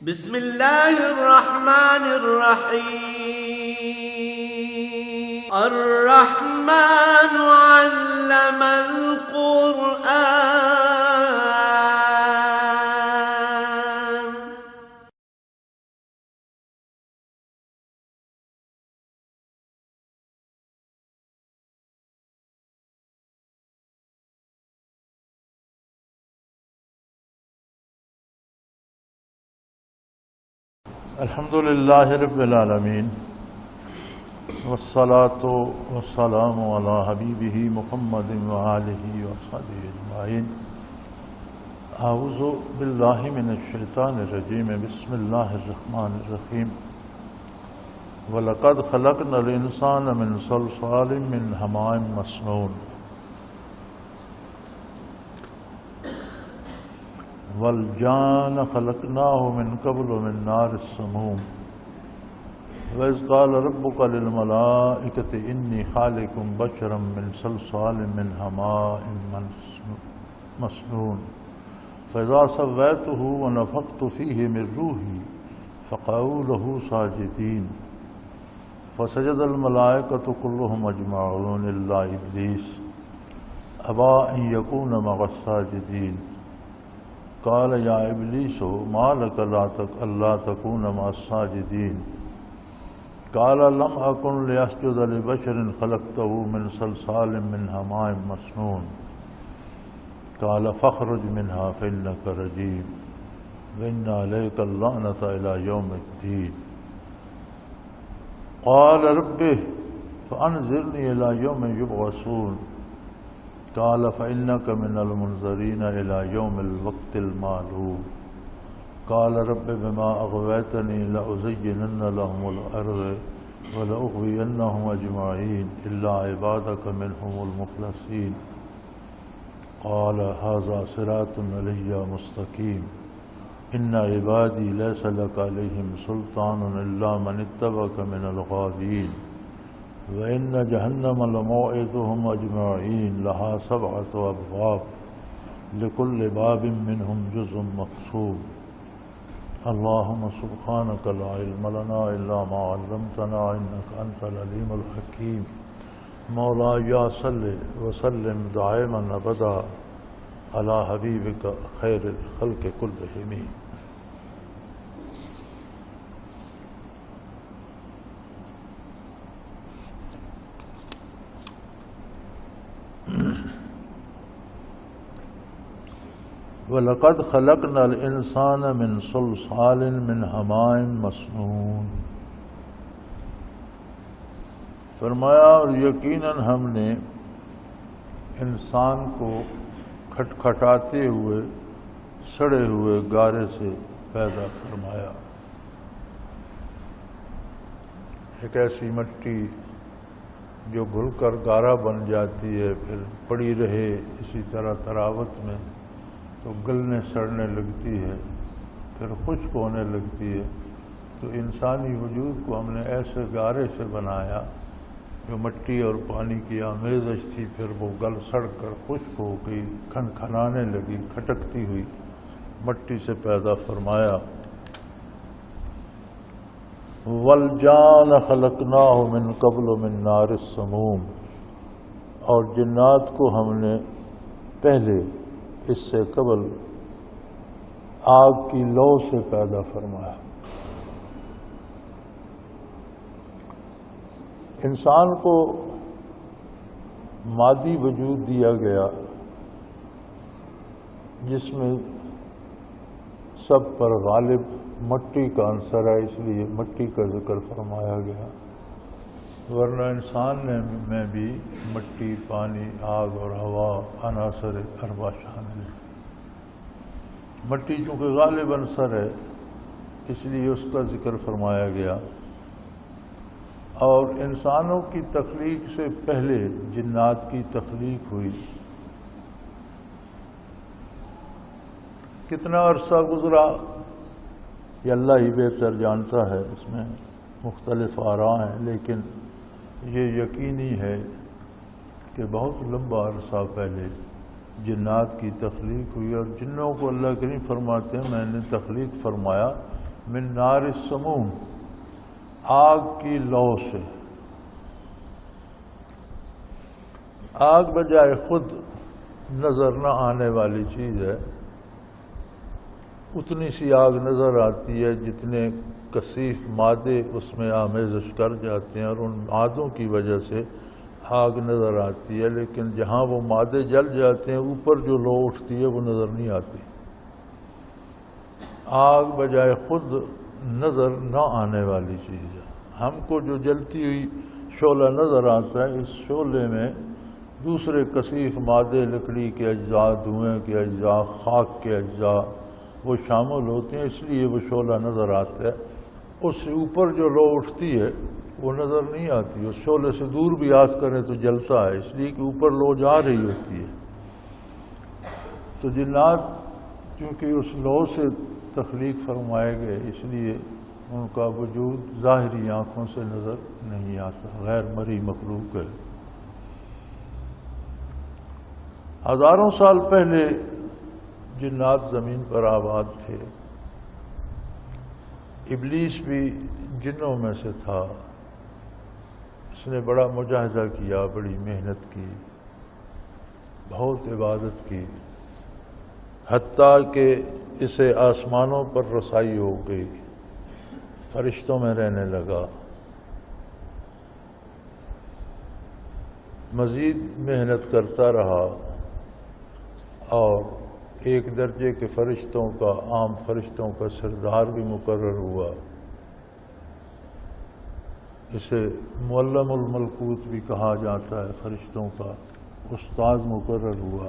بسم اللہ الرحمن الرحیم الرحمن علم القرآن الحمد للہ رب العالمین والصلاة والسلام علی حبیبہ محمد وآلہ وصحبہ اجمعین۔ اعوذ باللہ من الشیطان الرجیم، بسم اللہ الرحمن الرحیم۔ وَلَقَدْ خَلَقْنَا الْإِنسَانَ مِنْ صَلْصَالٍ مِّنْ حَمَإٍ مَّسْنُونٍ وَالْجَانَّ خَلَقْنَاهُ مِنْ قَبْلُ مِنْ نَارِ السَّمُومِ وَإِذْ قَالَ رَبُّكَ لِلْمَلَائِكَةِ إِنِّي خَالِقٌ بَشَرًا مِنْ صَلْصَالٍ مِّنْ حَمَإٍ مَّسْنُونٍ فَإِذَا سَوَّيْتُهُ وَنَفَخْتُ فِيهِ مِنْ رُوحِي فَقَعُوا لَهُ سَاجِدِينَ فَسَجَدَ الْمَلَائِكَةُ كُلُّهُمْ أَجْمَعُونَ إِلَّا إِبْلِيسَ أَبَىٰ أَن يَكُونَ مَعَ السَّاجِدِينَ قال یا ابلیس ما لک الا تکون مع الساجدین قال لم اکن لاسجد لبشر خلقته من صلصال من حماء مسنون قال فاخرج منها فانک رجیم وان علیک اللعنۃ الی یوم الدین قال رب فانظرنی الی یوم یبعثون قال فإنك من المنظرين إلى يوم الوقت المعلوم قال رب بما أغويتني لأزينن لهم الأرض ولأغوينهم أجمعين إلا عبادك منهم المخلصين قال هذا صراط علي مستقيم إن عبادي ليس لك عليهم سلطان إلا من اتبعك من الغاوين وَإِنَّ جَهَنَّمَ لَمَوْعِدُهُمْ أَجْمَعِينَ لَهَا سَبْعَةُ أَبْوَابٍ لِكُلِّ بَابٍ مِّنْهُمْ جُزْءٌ مَّقْسُومٌ اللهم سبحانك لا علم لنا إلا ما علمتنا إنك أنت العليم الحكيم مولاي صل وسلم دائما أبدا على حبيبك خير الخلق كلهم۔ وَلَقَدْ خَلَقْنَا الْإِنسَانَ مِنْ صَلْصَالٍ مِّنْ حَمَإٍ مَّسْنُونٍ فرمایا اور یقیناً ہم نے انسان کو کھٹکھٹاتے ہوئے سڑے ہوئے گارے سے پیدا فرمایا۔ ایک ایسی مٹی جو گھل کر گارا بن جاتی ہے پھر پڑی رہے اسی طرح تراوت میں تو گلنے سڑنے لگتی ہے پھر خشک ہونے لگتی ہے، تو انسانی وجود کو ہم نے ایسے گارے سے بنایا جو مٹی اور پانی کی آمیزش تھی، پھر وہ گل سڑ کر خشک ہو گئی، کھنکھنانے لگی، کھٹکتی ہوئی مٹی سے پیدا فرمایا۔ وَالْجَانَ خَلَقْنَاهُ مِنْ قَبْلُ مِنْ نَارِ السَّمُومِ اور جنات کو ہم نے پہلے اس سے قبل آگ کی لو سے پیدا فرمایا۔ انسان کو مادی وجود دیا گیا جس میں سب پر غالب مٹی کا عنصر ہے، اس لیے مٹی کا ذکر فرمایا گیا، ورنہ انسان میں بھی مٹی، پانی، آگ اور ہوا عناصر اربعہ شامل ہیں۔ مٹی چونکہ غالب عنصر ہے اس لیے اس کا ذکر فرمایا گیا، اور انسانوں کی تخلیق سے پہلے جنات کی تخلیق ہوئی۔ کتنا عرصہ گزرا یہ اللہ ہی بہتر جانتا ہے، اس میں مختلف آراء ہیں، لیکن یہ یقینی ہے کہ بہت لمبا عرصہ پہلے جنات کی تخلیق ہوئی، اور جنوں کو اللہ کریم فرماتے ہیں میں نے تخلیق فرمایا من نار السموم، آگ کی لو سے۔ آگ بجائے خود نظر نہ آنے والی چیز ہے، اتنی سی آگ نظر آتی ہے جتنے کثیف مادے اس میں آمیزش کر جاتے ہیں، اور ان مادوں کی وجہ سے آگ نظر آتی ہے، لیکن جہاں وہ مادے جل جاتے ہیں اوپر جو لو اٹھتی ہے وہ نظر نہیں آتی۔ آگ بجائے خود نظر نہ آنے والی چیز ہے۔ ہم کو جو جلتی ہوئی شعلہ نظر آتا ہے، اس شعلے میں دوسرے کثیف مادے، لکڑی کے اجزاء، دھوئیں کے اجزاء، خاک کے اجزاء وہ شامل ہوتے ہیں، اس لیے وہ شعلہ نظر آتا ہے۔ اس سے اوپر جو لو اٹھتی ہے وہ نظر نہیں آتی، اس شعلے سے دور بھی آس کریں تو جلتا ہے، اس لیے کہ اوپر لو جا رہی ہوتی ہے۔ تو جنات چونکہ اس لو سے تخلیق فرمائے گئے، اس لیے ان کا وجود ظاہری آنکھوں سے نظر نہیں آتا، غیر مرئی مخلوق ہے۔ ہزاروں سال پہلے جنات زمین پر آباد تھے، ابلیس بھی جنوں میں سے تھا۔ اس نے بڑا مجاہدہ کیا، بڑی محنت کی، بہت عبادت کی، حتیٰ کہ اسے آسمانوں پر رسائی ہو گئی، فرشتوں میں رہنے لگا۔ مزید محنت کرتا رہا اور ایک درجے کے فرشتوں کا، عام فرشتوں کا سردار بھی مقرر ہوا۔ اسے معلم الملکوت بھی کہا جاتا ہے، فرشتوں کا استاد مقرر ہوا۔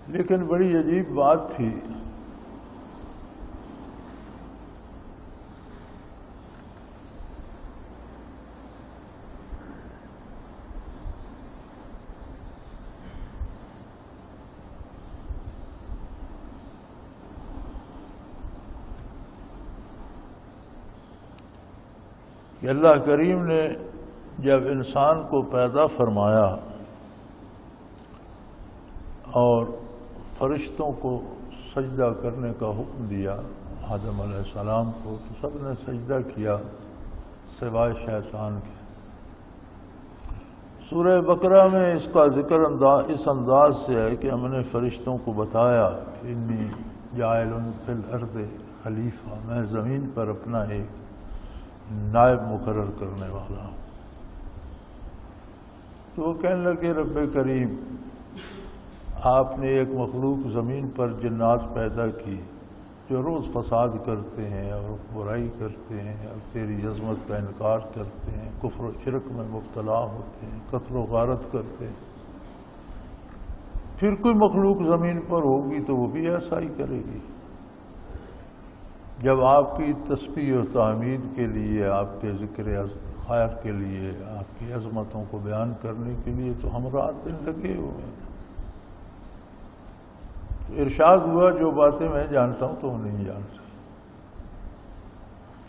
لیکن بڑی عجیب بات تھی، کہ اللہ کریم نے جب انسان کو پیدا فرمایا اور فرشتوں کو سجدہ کرنے کا حکم دیا آدم علیہ السلام کو، تو سب نے سجدہ کیا سوائے شیطان کے۔ سورہ بقرہ میں اس کا ذکر اس انداز سے ہے کہ ہم نے فرشتوں کو بتایا کہ انی جاعل فی الارض خلیفہ، میں زمین پر اپنا ایک نائب مقرر کرنے والا ہوں۔ تو وہ کہنے لگے رب کریم، آپ نے ایک مخلوق زمین پر جنات پیدا کی جو روز فساد کرتے ہیں اور برائی کرتے ہیں اور تیری عظمت کا انکار کرتے ہیں، کفر و شرک میں مبتلا ہوتے ہیں، قتل و غارت کرتے ہیں، پھر کوئی مخلوق زمین پر ہوگی تو وہ بھی ایسا ہی کرے گی۔ جب آپ کی تسبیح و تحمید کے لیے، آپ کے ذکر خیر کے لیے، آپ کی عظمتوں کو بیان کرنے کے لیے تو ہم رات دن لگے ہوئے ہیں۔ تو ارشاد ہوا جو باتیں میں جانتا ہوں تو وہ نہیں جانتا،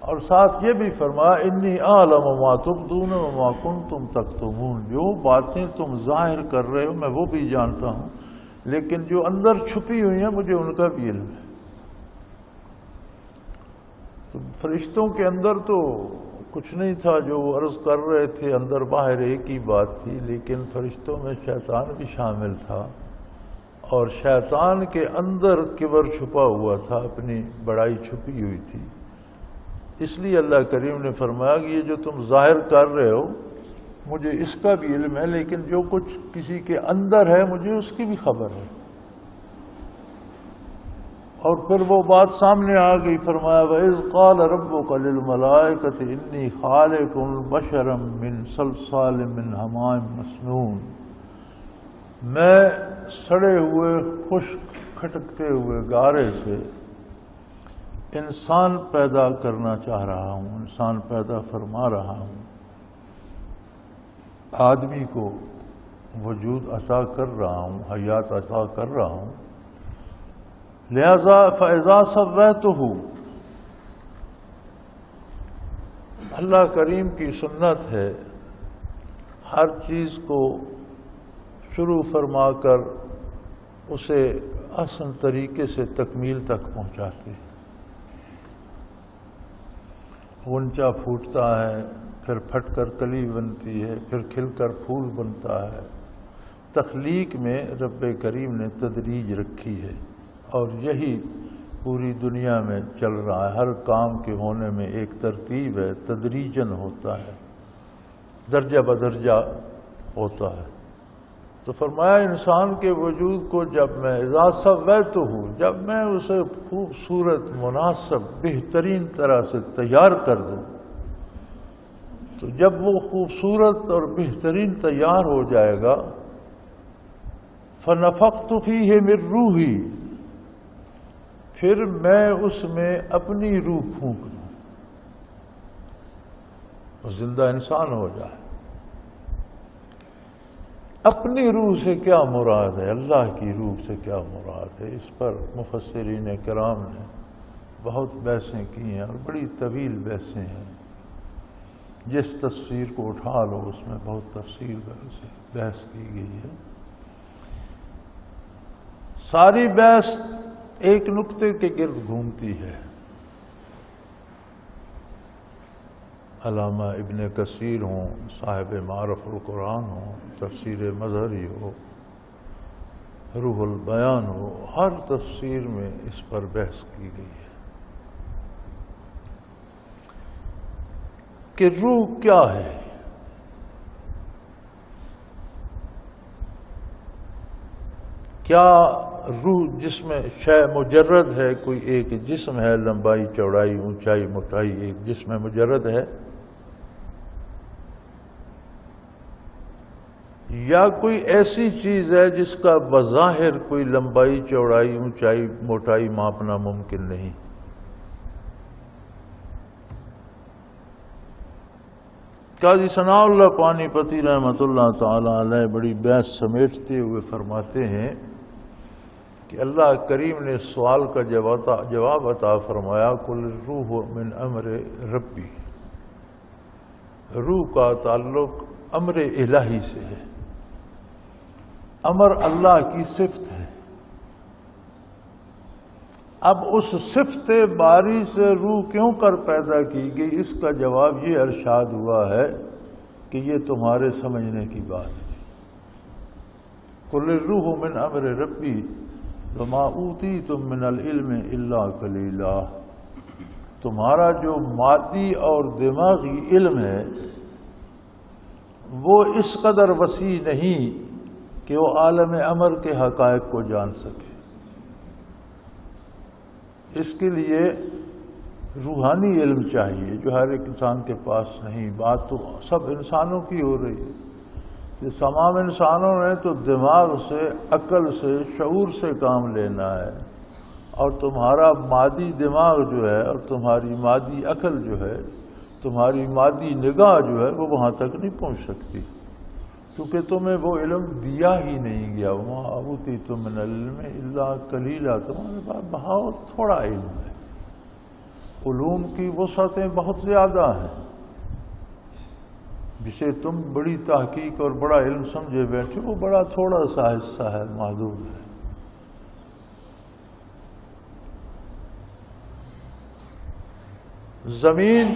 اور ساتھ یہ بھی فرمایا انی اعلم ما تبدون وما کنتم تکتمون، جو باتیں تم ظاہر کر رہے ہو میں وہ بھی جانتا ہوں، لیکن جو اندر چھپی ہوئی ہیں مجھے ان کا بھی علم ہے۔ تو فرشتوں کے اندر تو کچھ نہیں تھا جو وہ عرض کر رہے تھے، اندر باہر ایک ہی بات تھی، لیکن فرشتوں میں شیطان بھی شامل تھا، اور شیطان کے اندر کبر چھپا ہوا تھا، اپنی بڑائی چھپی ہوئی تھی۔ اس لیے اللہ کریم نے فرمایا کہ یہ جو تم ظاہر کر رہے ہو مجھے اس کا بھی علم ہے، لیکن جو کچھ کسی کے اندر ہے مجھے اس کی بھی خبر ہے۔ اور پھر وہ بات سامنے آ گئی، فرمایا وَإِذْ قَالَ رَبُّكَ لِلْمَلَائِكَةِ إِنِّي خَالِقٌ بَشَرًا مِّن صَلْصَالٍ مِّن حَمَإٍ مَّسْنُونٍ، میں سڑے ہوئے خشک کھٹکتے ہوئے گارے سے انسان پیدا کرنا چاہ رہا ہوں، انسان پیدا فرما رہا ہوں، آدمی کو وجود عطا کر رہا ہوں، حیات عطا کر رہا ہوں۔ لہذا فَإِذَا سَوَّيْتُهُ، اللہ کریم کی سنت ہے ہر چیز کو شروع فرما کر اسے احسن طریقے سے تکمیل تک پہنچاتے ہیں۔ غنچہ پھوٹتا ہے، پھر پھٹ کر کلی بنتی ہے، پھر کھل کر پھول بنتا ہے۔ تخلیق میں رب کریم نے تدریج رکھی ہے، اور یہی پوری دنیا میں چل رہا ہے۔ ہر کام کے ہونے میں ایک ترتیب ہے، تدریجاً ہوتا ہے، درجہ بدرجہ ہوتا ہے۔ تو فرمایا انسان کے وجود کو جب میں اذا سویتہ، جب میں اسے خوبصورت، مناسب، بہترین طرح سے تیار کر دوں، تو جب وہ خوبصورت اور بہترین تیار ہو جائے گا، فنفخت فیہ من روحی، پھر میں اس میں اپنی روح پھونک دوں، وہ زندہ انسان ہو جائے۔ اپنی روح سے کیا مراد ہے، اللہ کی روح سے کیا مراد ہے، اس پر مفسرین کرام نے بہت بحثیں کی ہیں، اور بڑی طویل بحثیں ہیں۔ جس تفسیر کو اٹھا لو اس میں بہت تفصیل سے بحث کی گئی ہے۔ ساری بحث ایک نقطے کے گرد گھومتی ہے۔ علامہ ابن کثیر ہوں، صاحب معرف القرآن ہوں، تفسیر مظہری ہو، روح البیان ہو، ہر تفسیر میں اس پر بحث کی گئی ہے کہ روح کیا ہے۔ کیا روح جسم شے مجرد ہے، کوئی ایک جسم ہے، لمبائی چوڑائی اونچائی موٹائی ایک جسم مجرد ہے، یا کوئی ایسی چیز ہے جس کا بظاہر کوئی لمبائی چوڑائی اونچائی موٹائی ماپنا ممکن نہیں؟ قاضی ثناء اللہ پانی پتی رحمۃ اللہ تعالی علیہ بڑی بحث سمیٹتے ہوئے فرماتے ہیں کہ اللہ کریم نے سوال کا جواب عطا فرمایا، قل الروح من امر ربی، روح کا تعلق امر الہی سے ہے، امر اللہ کی صفت ہے۔ اب اس صفت باری سے روح کیوں کر پیدا کی گئی، اس کا جواب یہ ارشاد ہوا ہے کہ یہ تمہارے سمجھنے کی بات ہے۔ قل الروح من امر ربی وما اوتیتم من العلم الا قلیلا، تمہارا جو مادی اور دماغی علم ہے وہ اس قدر وسیع نہیں کہ وہ عالم امر کے حقائق کو جان سکے۔ اس کے لیے روحانی علم چاہیے جو ہر ایک انسان کے پاس نہیں۔ بات تو سب انسانوں کی ہو رہی ہے کہ تمام انسانوں نے تو دماغ سے، عقل سے، شعور سے کام لینا ہے، اور تمہارا مادی دماغ جو ہے اور تمہاری مادی عقل جو ہے، تمہاری مادی نگاہ جو ہے وہ وہاں تک نہیں پہنچ سکتی، کیونکہ تمہیں وہ علم دیا ہی نہیں گیا۔ وما اوتیتم من العلم الا قلیلا، تمہارے پاس بہت تھوڑا علم ہے، علوم کی وسعتیں بہت زیادہ ہیں، جسے تم بڑی تحقیق اور بڑا علم سمجھے بیٹھے وہ بڑا تھوڑا سا حصہ ہے، محدود ہے۔ زمین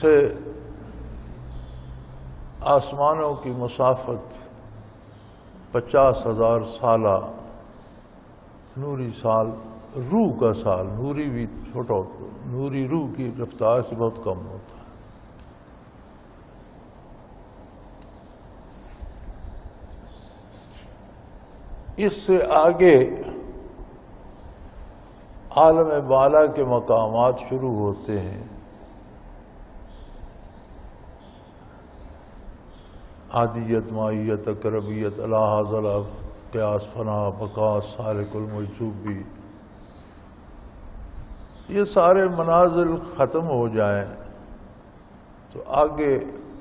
سے آسمانوں کی مسافت 50,000 سالہ نوری سال، روح کا سال، نوری بھی چھوٹا ہوتا ہے، نوری روح کی رفتار سے بہت کم ہوتا ہے۔ اس سے آگے عالم بالا کے مقامات شروع ہوتے ہیں۔ عادیت، مائیت، اقربیت، الہ ضلع، قیاس، فنا، بقاء، سالک المجذوبی، یہ سارے منازل ختم ہو جائیں تو آگے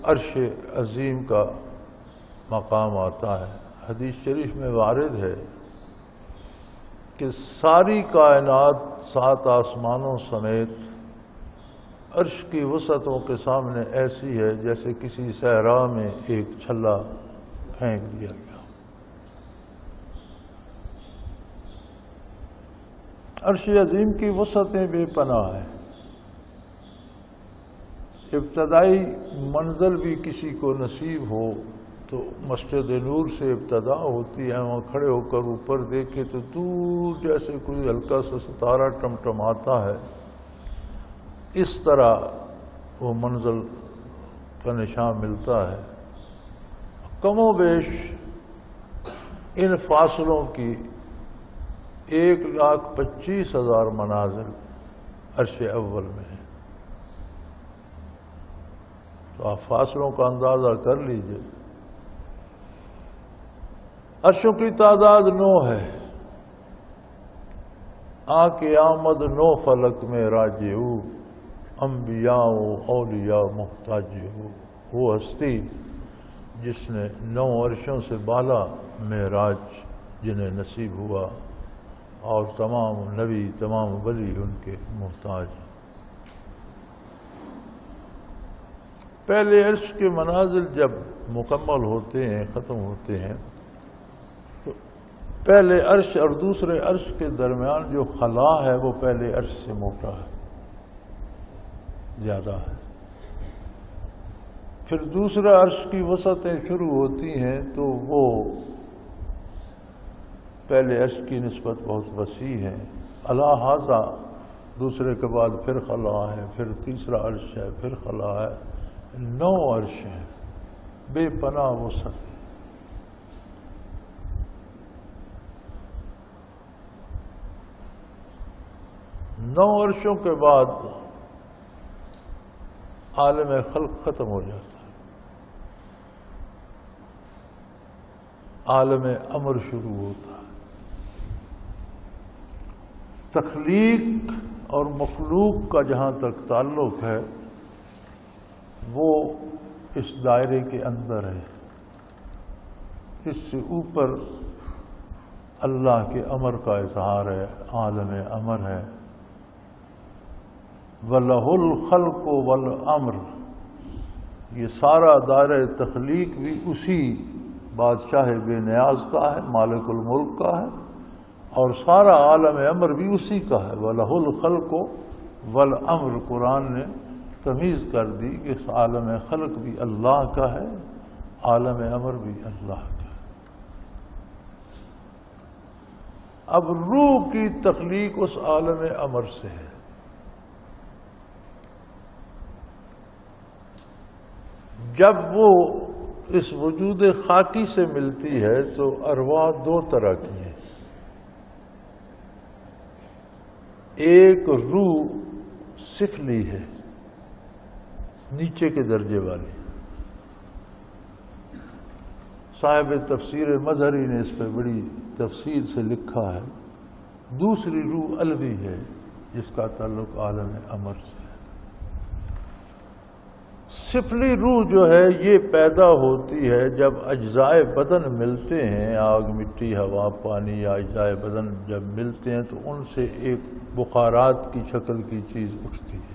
عرش عظیم کا مقام آتا ہے۔ حدیث شریف میں وارد ہے کہ ساری کائنات 7 آسمانوں سمیت عرش کی وسعتوں کے سامنے ایسی ہے جیسے کسی صحرا میں ایک چھلا پھینک دیا گیا۔ عرش عظیم کی وسعتیں بے پناہ ہیں. ابتدائی منزل بھی کسی کو نصیب ہو تو مسجد نور سے ابتدا ہوتی ہے. وہاں کھڑے ہو کر اوپر دیکھے تو دور جیسے کوئی ہلکا سا ستارہ ٹمٹماتا ہے. اس طرح وہ منزل کا نشان ملتا ہے. کم و بیش ان فاصلوں کی 1,25,000 منازل عرش اول میں ہیں. تو آپ فاصلوں کا اندازہ کر لیجئے. عرشوں کی تعداد 9 ہے. آنکھ آمد 9 فلک میں راجے ہو، انبیاء و اولیاء محتاج ہو. وہ ہستی جس نے 9 عرشوں سے بالا معراج جنہیں نصیب ہوا، اور تمام نبی تمام ولی ان کے محتاج ہیں. پہلے عرش کے منازل جب مکمل ہوتے ہیں، ختم ہوتے ہیں، تو پہلے عرش اور دوسرے عرش کے درمیان جو خلا ہے وہ پہلے عرش سے موٹا ہے، زیادہ ہے. پھر دوسرا عرش کی وسعتیں شروع ہوتی ہیں تو وہ پہلے عرش کی نسبت بہت وسیع ہے. الہٰذا دوسرے کے بعد پھر خلا ہے، پھر تیسرا عرش ہے، پھر خلا ہے. 9 عرش ہیں، بے پناہ وسعت ہے. نو عرشوں کے بعد عالم خلق ختم ہو جاتا ہے. عالم امر شروع ہوتا ہے. تخلیق اور مخلوق کا جہاں تک تعلق ہے وہ اس دائرے کے اندر ہے. اس سے اوپر اللہ کے امر کا اظہار ہے، عالم امر ہے. وَلَهُ الْخَلْقُ وَالْأَمْرُ، یہ سارا دائرہ تخلیق بھی اسی بادشاہ بے نیاز کا ہے، مالک الملک کا ہے، اور سارا عالم امر بھی اسی کا ہے. وَلَهُ الْخَلْقُ وَالْأَمْرُ، قرآن نے تمیز کر دی کہ اس عالم خلق بھی اللہ کا ہے، عالم امر بھی اللہ کا ہے. اب روح کی تخلیق اس عالم امر سے ہے. جب وہ اس وجود خاکی سے ملتی ہے تو ارواح 2 طرح کی ہیں. ایک روح سفلی ہے، نیچے کے درجے والی. صاحب تفسیر مظہری نے اس پہ بڑی تفصیل سے لکھا ہے. دوسری روح علوی ہے جس کا تعلق عالم امر سے ہے. سفلی روح جو ہے یہ پیدا ہوتی ہے جب اجزائے بدن ملتے ہیں. آگ، مٹی، ہوا، پانی یا اجزائے بدن جب ملتے ہیں تو ان سے ایک بخارات کی شکل کی چیز اٹھتی ہے.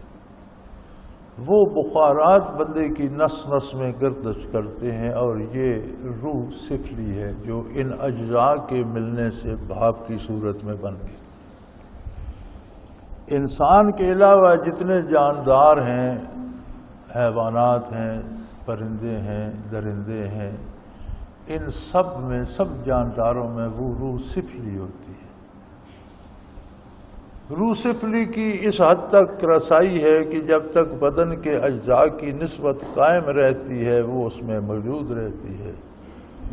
وہ بخارات بندے کی نس نس میں گردش کرتے ہیں، اور یہ روح سفلی ہے جو ان اجزاء کے ملنے سے بھاپ کی صورت میں بن گئی. انسان کے علاوہ جتنے جاندار ہیں، حیوانات ہیں، پرندے ہیں، درندے ہیں، ان سب میں، سب جانداروں میں وہ روح سفلی ہوتی ہے. روح سفلی کی اس حد تک رسائی ہے کہ جب تک بدن کے اجزاء کی نسبت قائم رہتی ہے وہ اس میں موجود رہتی ہے.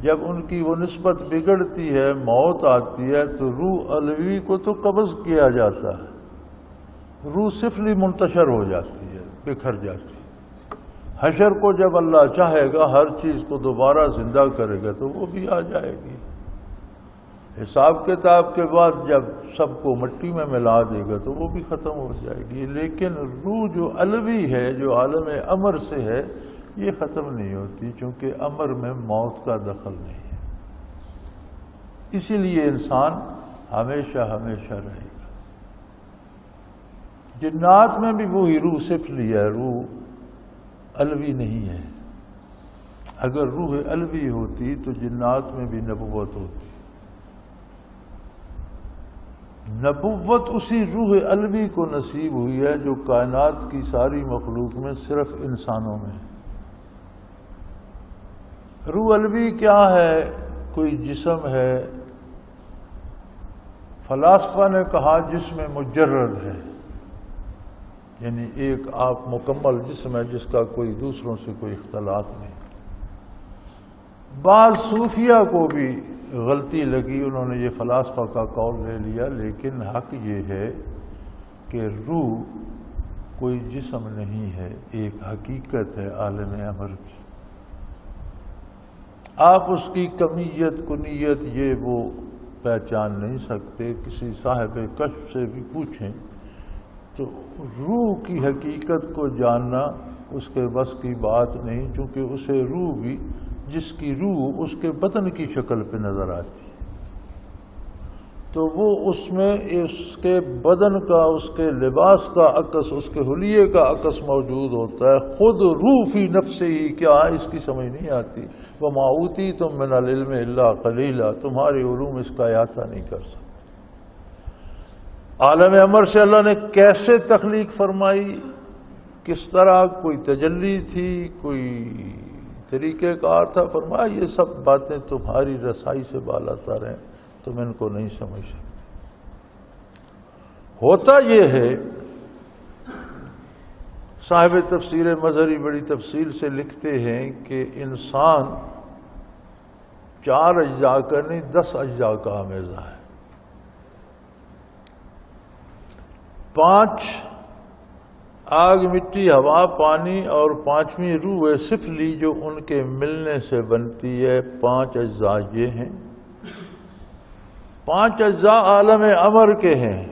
جب ان کی وہ نسبت بگڑتی ہے، موت آتی ہے، تو روح علوی کو تو قبض کیا جاتا ہے، روح سفلی منتشر ہو جاتی ہے، بکھر جاتی ہے. حشر کو جب اللہ چاہے گا ہر چیز کو دوبارہ زندہ کرے گا تو وہ بھی آ جائے گی. حساب کتاب کے بعد جب سب کو مٹی میں ملا دے گا تو وہ بھی ختم ہو جائے گی. لیکن روح جو علوی ہے، جو عالم امر سے ہے، یہ ختم نہیں ہوتی، چونکہ امر میں موت کا دخل نہیں ہے. اسی لیے انسان ہمیشہ ہمیشہ رہے گا. جنات میں بھی وہی روح سفلی ہے، روح علوی نہیں ہے. اگر روح علوی ہوتی تو جنات میں بھی نبوت ہوتی. نبوت اسی روح الوی کو نصیب ہوئی ہے جو کائنات کی ساری مخلوق میں صرف انسانوں میں ہے۔ روح الوی کیا ہے؟ کوئی جسم ہے، فلاسفہ نے کہا جسم مجرد ہے، یعنی ایک آپ مکمل جسم ہے جس کا کوئی دوسروں سے کوئی اختلاط نہیں۔ بعض صوفیہ کو بھی غلطی لگی، انہوں نے یہ فلاسفہ کا قول لے لیا، لیکن حق یہ ہے کہ روح کوئی جسم نہیں ہے، ایک حقیقت ہے عالم امر کی۔ آپ اس کی کمیت کنیت یہ وہ پہچان نہیں سکتے، کسی صاحب کشف سے بھی پوچھیں تو روح کی حقیقت کو جاننا اس کے بس کی بات نہیں، چونکہ اسے روح بھی، جس کی روح اس کے بدن کی شکل پہ نظر آتی ہے، تو وہ اس میں اس کے بدن کا، اس کے لباس کا عکس، اس کے حلیے کا عکس موجود ہوتا ہے۔ خود روح فی نفس ہی کیا ہے اس کی سمجھ نہیں آتی۔ وَمَا أُوتِيتُم مِّنَ الْعِلْمِ إِلَّا قَلِيلًا، تمہاری علوم اس کا احاطہ نہیں کر سکتے۔ عالم امر سے اللہ نے کیسے تخلیق فرمائی، کس طرح، کوئی تجلی تھی، کوئی طریقہ کار تھا، فرمایا یہ سب باتیں تمہاری رسائی سے بالا تر ہیں، تم ان کو نہیں سمجھ سکتے۔ ہوتا یہ ہے، صاحب تفسیر مظہری بڑی تفصیل سے لکھتے ہیں کہ انسان 4 اجزاء کا نہیں 10 اجزاء کا آمیزہ ہے۔ 5 آگ، مٹی، ہوا، پانی، اور 5ویں روح سفلی جو ان کے ملنے سے بنتی ہے۔ 5 اجزاء یہ ہیں۔ 5 اجزاء عالم امر کے ہیں: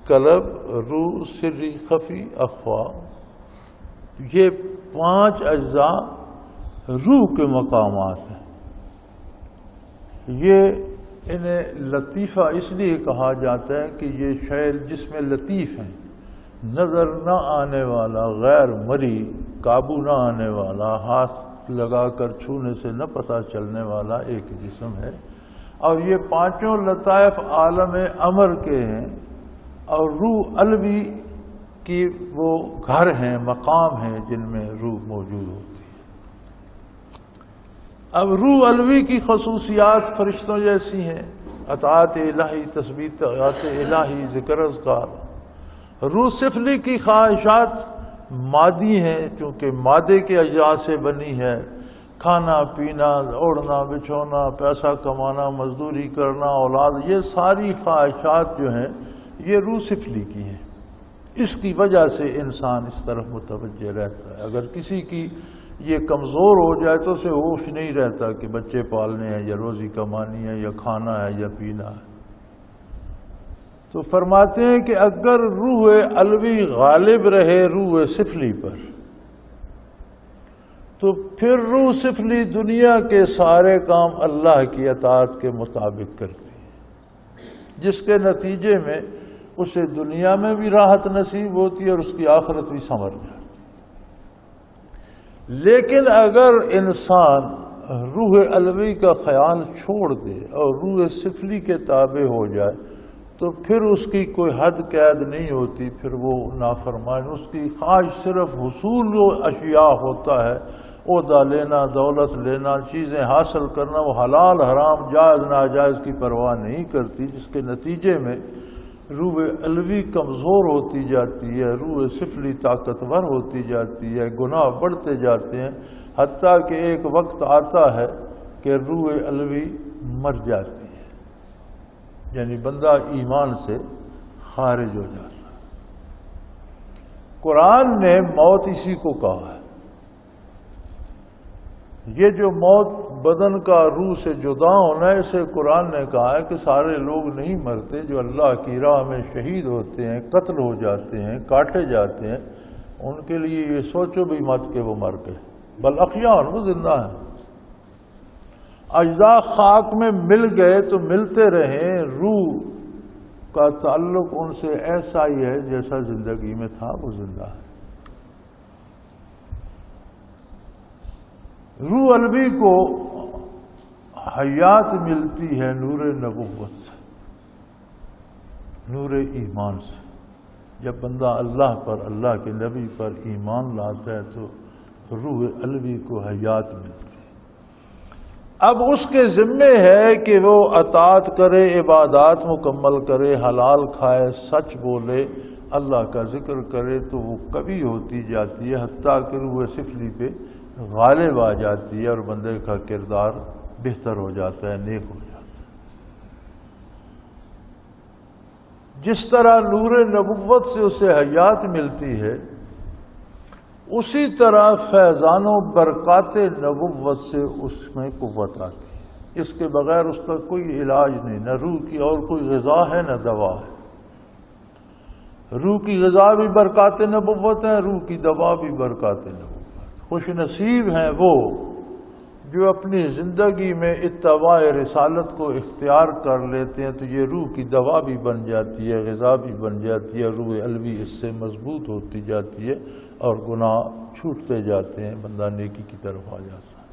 قلب، روح، سری، خفی، اخفا۔ یہ 5 اجزاء روح کے مقامات ہیں۔ یہ انہیں لطیفہ اس لیے کہا جاتا ہے کہ یہ شے جس میں لطیف ہیں، نظر نہ آنے والا، غیر مری، قابو نہ آنے والا، ہاتھ لگا کر چھونے سے نہ پتہ چلنے والا ایک جسم ہے، اور یہ 5 لطائف عالم امر کے ہیں، اور روح الوی کی وہ گھر ہیں، مقام ہیں جن میں روح موجود ہوتی ہے۔ اب روح الوی کی خصوصیات فرشتوں جیسی ہیں: اطاعت الہی، تسبیح، طاعت الہی، ذکر اذکار۔ روح سفلی کی خواہشات مادی ہیں، چونکہ مادے کے اجزاء سے بنی ہے۔ کھانا پینا، اوڑھنا بچھونا، پیسہ کمانا، مزدوری کرنا، اولاد، یہ ساری خواہشات جو ہیں یہ روح سفلی کی ہیں۔ اس کی وجہ سے انسان اس طرف متوجہ رہتا ہے۔ اگر کسی کی یہ کمزور ہو جائے تو اسے ہوش نہیں رہتا کہ بچے پالنے ہیں یا روزی کمانی ہے یا کھانا ہے یا پینا ہے۔ تو فرماتے ہیں کہ اگر روح الوی غالب رہے روح سفلی پر تو پھر روح سفلی دنیا کے سارے کام اللہ کی اطاعت کے مطابق کرتی ہے، جس کے نتیجے میں اسے دنیا میں بھی راحت نصیب ہوتی ہے اور اس کی آخرت بھی سنور جاتی ہے۔ لیکن اگر انسان روح الوی کا خیال چھوڑ دے اور روح سفلی کے تابع ہو جائے تو پھر اس کی کوئی حد قید نہیں ہوتی، پھر وہ نافرمان، اس کی خواہش صرف حصول و اشیاء ہوتا ہے، عہدہ لینا، دولت لینا، چیزیں حاصل کرنا، وہ حلال حرام جائز ناجائز کی پرواہ نہیں کرتی، جس کے نتیجے میں روح الوی کمزور ہوتی جاتی ہے، روح سفلی طاقتور ہوتی جاتی ہے، گناہ بڑھتے جاتے ہیں، حتیٰ کہ ایک وقت آتا ہے کہ روح الوی مر جاتی ہے، یعنی بندہ ایمان سے خارج ہو جاتا ہے۔ قرآن نے موت اسی کو کہا ہے۔ یہ جو موت بدن کا روح سے جدا ہونا ہے، اسے قرآن نے کہا ہے کہ سارے لوگ نہیں مرتے، جو اللہ کی راہ میں شہید ہوتے ہیں، قتل ہو جاتے ہیں، کاٹے جاتے ہیں، ان کے لیے یہ سوچو بھی مت کہ وہ مر گئے، بل احیاء، وہ زندہ ہیں۔ اجزاء خاک میں مل گئے تو ملتے رہیں، روح کا تعلق ان سے ایسا ہی ہے جیسا زندگی میں تھا، وہ زندہ ہے۔ روح الوی کو حیات ملتی ہے نور نبوت سے، نور ایمان سے. جب بندہ اللہ پر، اللہ کے نبی پر ایمان لاتا ہے تو روح الوی کو حیات ملتی ہے. اب اس کے ذمے ہے کہ وہ اطاعت کرے، عبادات مکمل کرے، حلال کھائے، سچ بولے، اللہ کا ذکر کرے، تو وہ کبھی ہوتی جاتی ہے حتیٰ کہ روح سفلی پہ غالب آ جاتی ہے اور بندے کا کردار بہتر ہو جاتا ہے، نیک ہو جاتا ہے. جس طرح نور نبوت سے اسے حیات ملتی ہے، اسی طرح فیضان و برکات نبوت سے اس میں قوت آتی ہے. اس کے بغیر اس کا کوئی علاج نہیں، نہ روح کی اور کوئی غذا ہے نہ دوا ہے. روح کی غذا بھی برکات نبوت ہے، روح کی دوا بھی برکات نبوت. خوش نصیب ہیں وہ جو اپنی زندگی میں اتباع رسالت کو اختیار کر لیتے ہیں، تو یہ روح کی دوا بھی بن جاتی ہے، غذا بھی بن جاتی ہے، روح الوی اس سے مضبوط ہوتی جاتی ہے اور گناہ چھوٹتے جاتے ہیں، بندہ نیکی کی طرف آ جاتا ہے.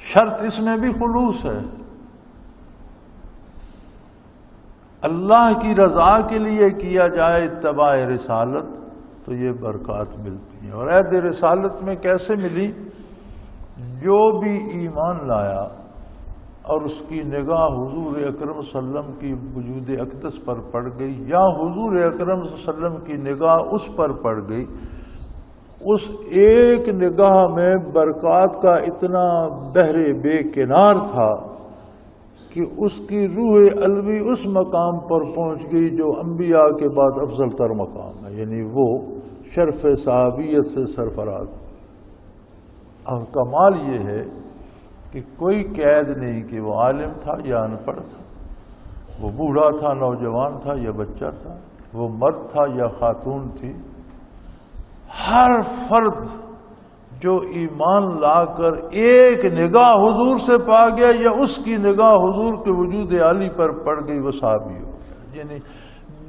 شرط اس میں بھی خلوص ہے. اللہ کی رضا کے لیے کیا جائے اتباع رسالت تو یہ برکات ملتی ہیں. اور عہد رسالت میں کیسے ملی؟ جو بھی ایمان لایا اور اس کی نگاہ حضور اکرم صلی اللہ علیہ وسلم کی وجود اقدس پر پڑ گئی، یا حضور اکرم صلی اللہ علیہ وسلم کی نگاہ اس پر پڑ گئی، اس ایک نگاہ میں برکات کا اتنا بحر بے کنار تھا کہ اس کی روح الوی اس مقام پر پہنچ گئی جو انبیاء کے بعد افضل تر مقام ہے، یعنی وہ شرف صحابیت سے سرفراز. اور کمال یہ ہے کہ کوئی قید نہیں کہ وہ عالم تھا یا ان پڑھ تھا، وہ بوڑھا تھا، نوجوان تھا یا بچہ تھا، وہ مرد تھا یا خاتون تھی. ہر فرد جو ایمان لا کر ایک نگاہ حضور سے پا گیا یا اس کی نگاہ حضور کے وجود عالی پر پڑ گئی، وہ صحابی ہو گیا. یعنی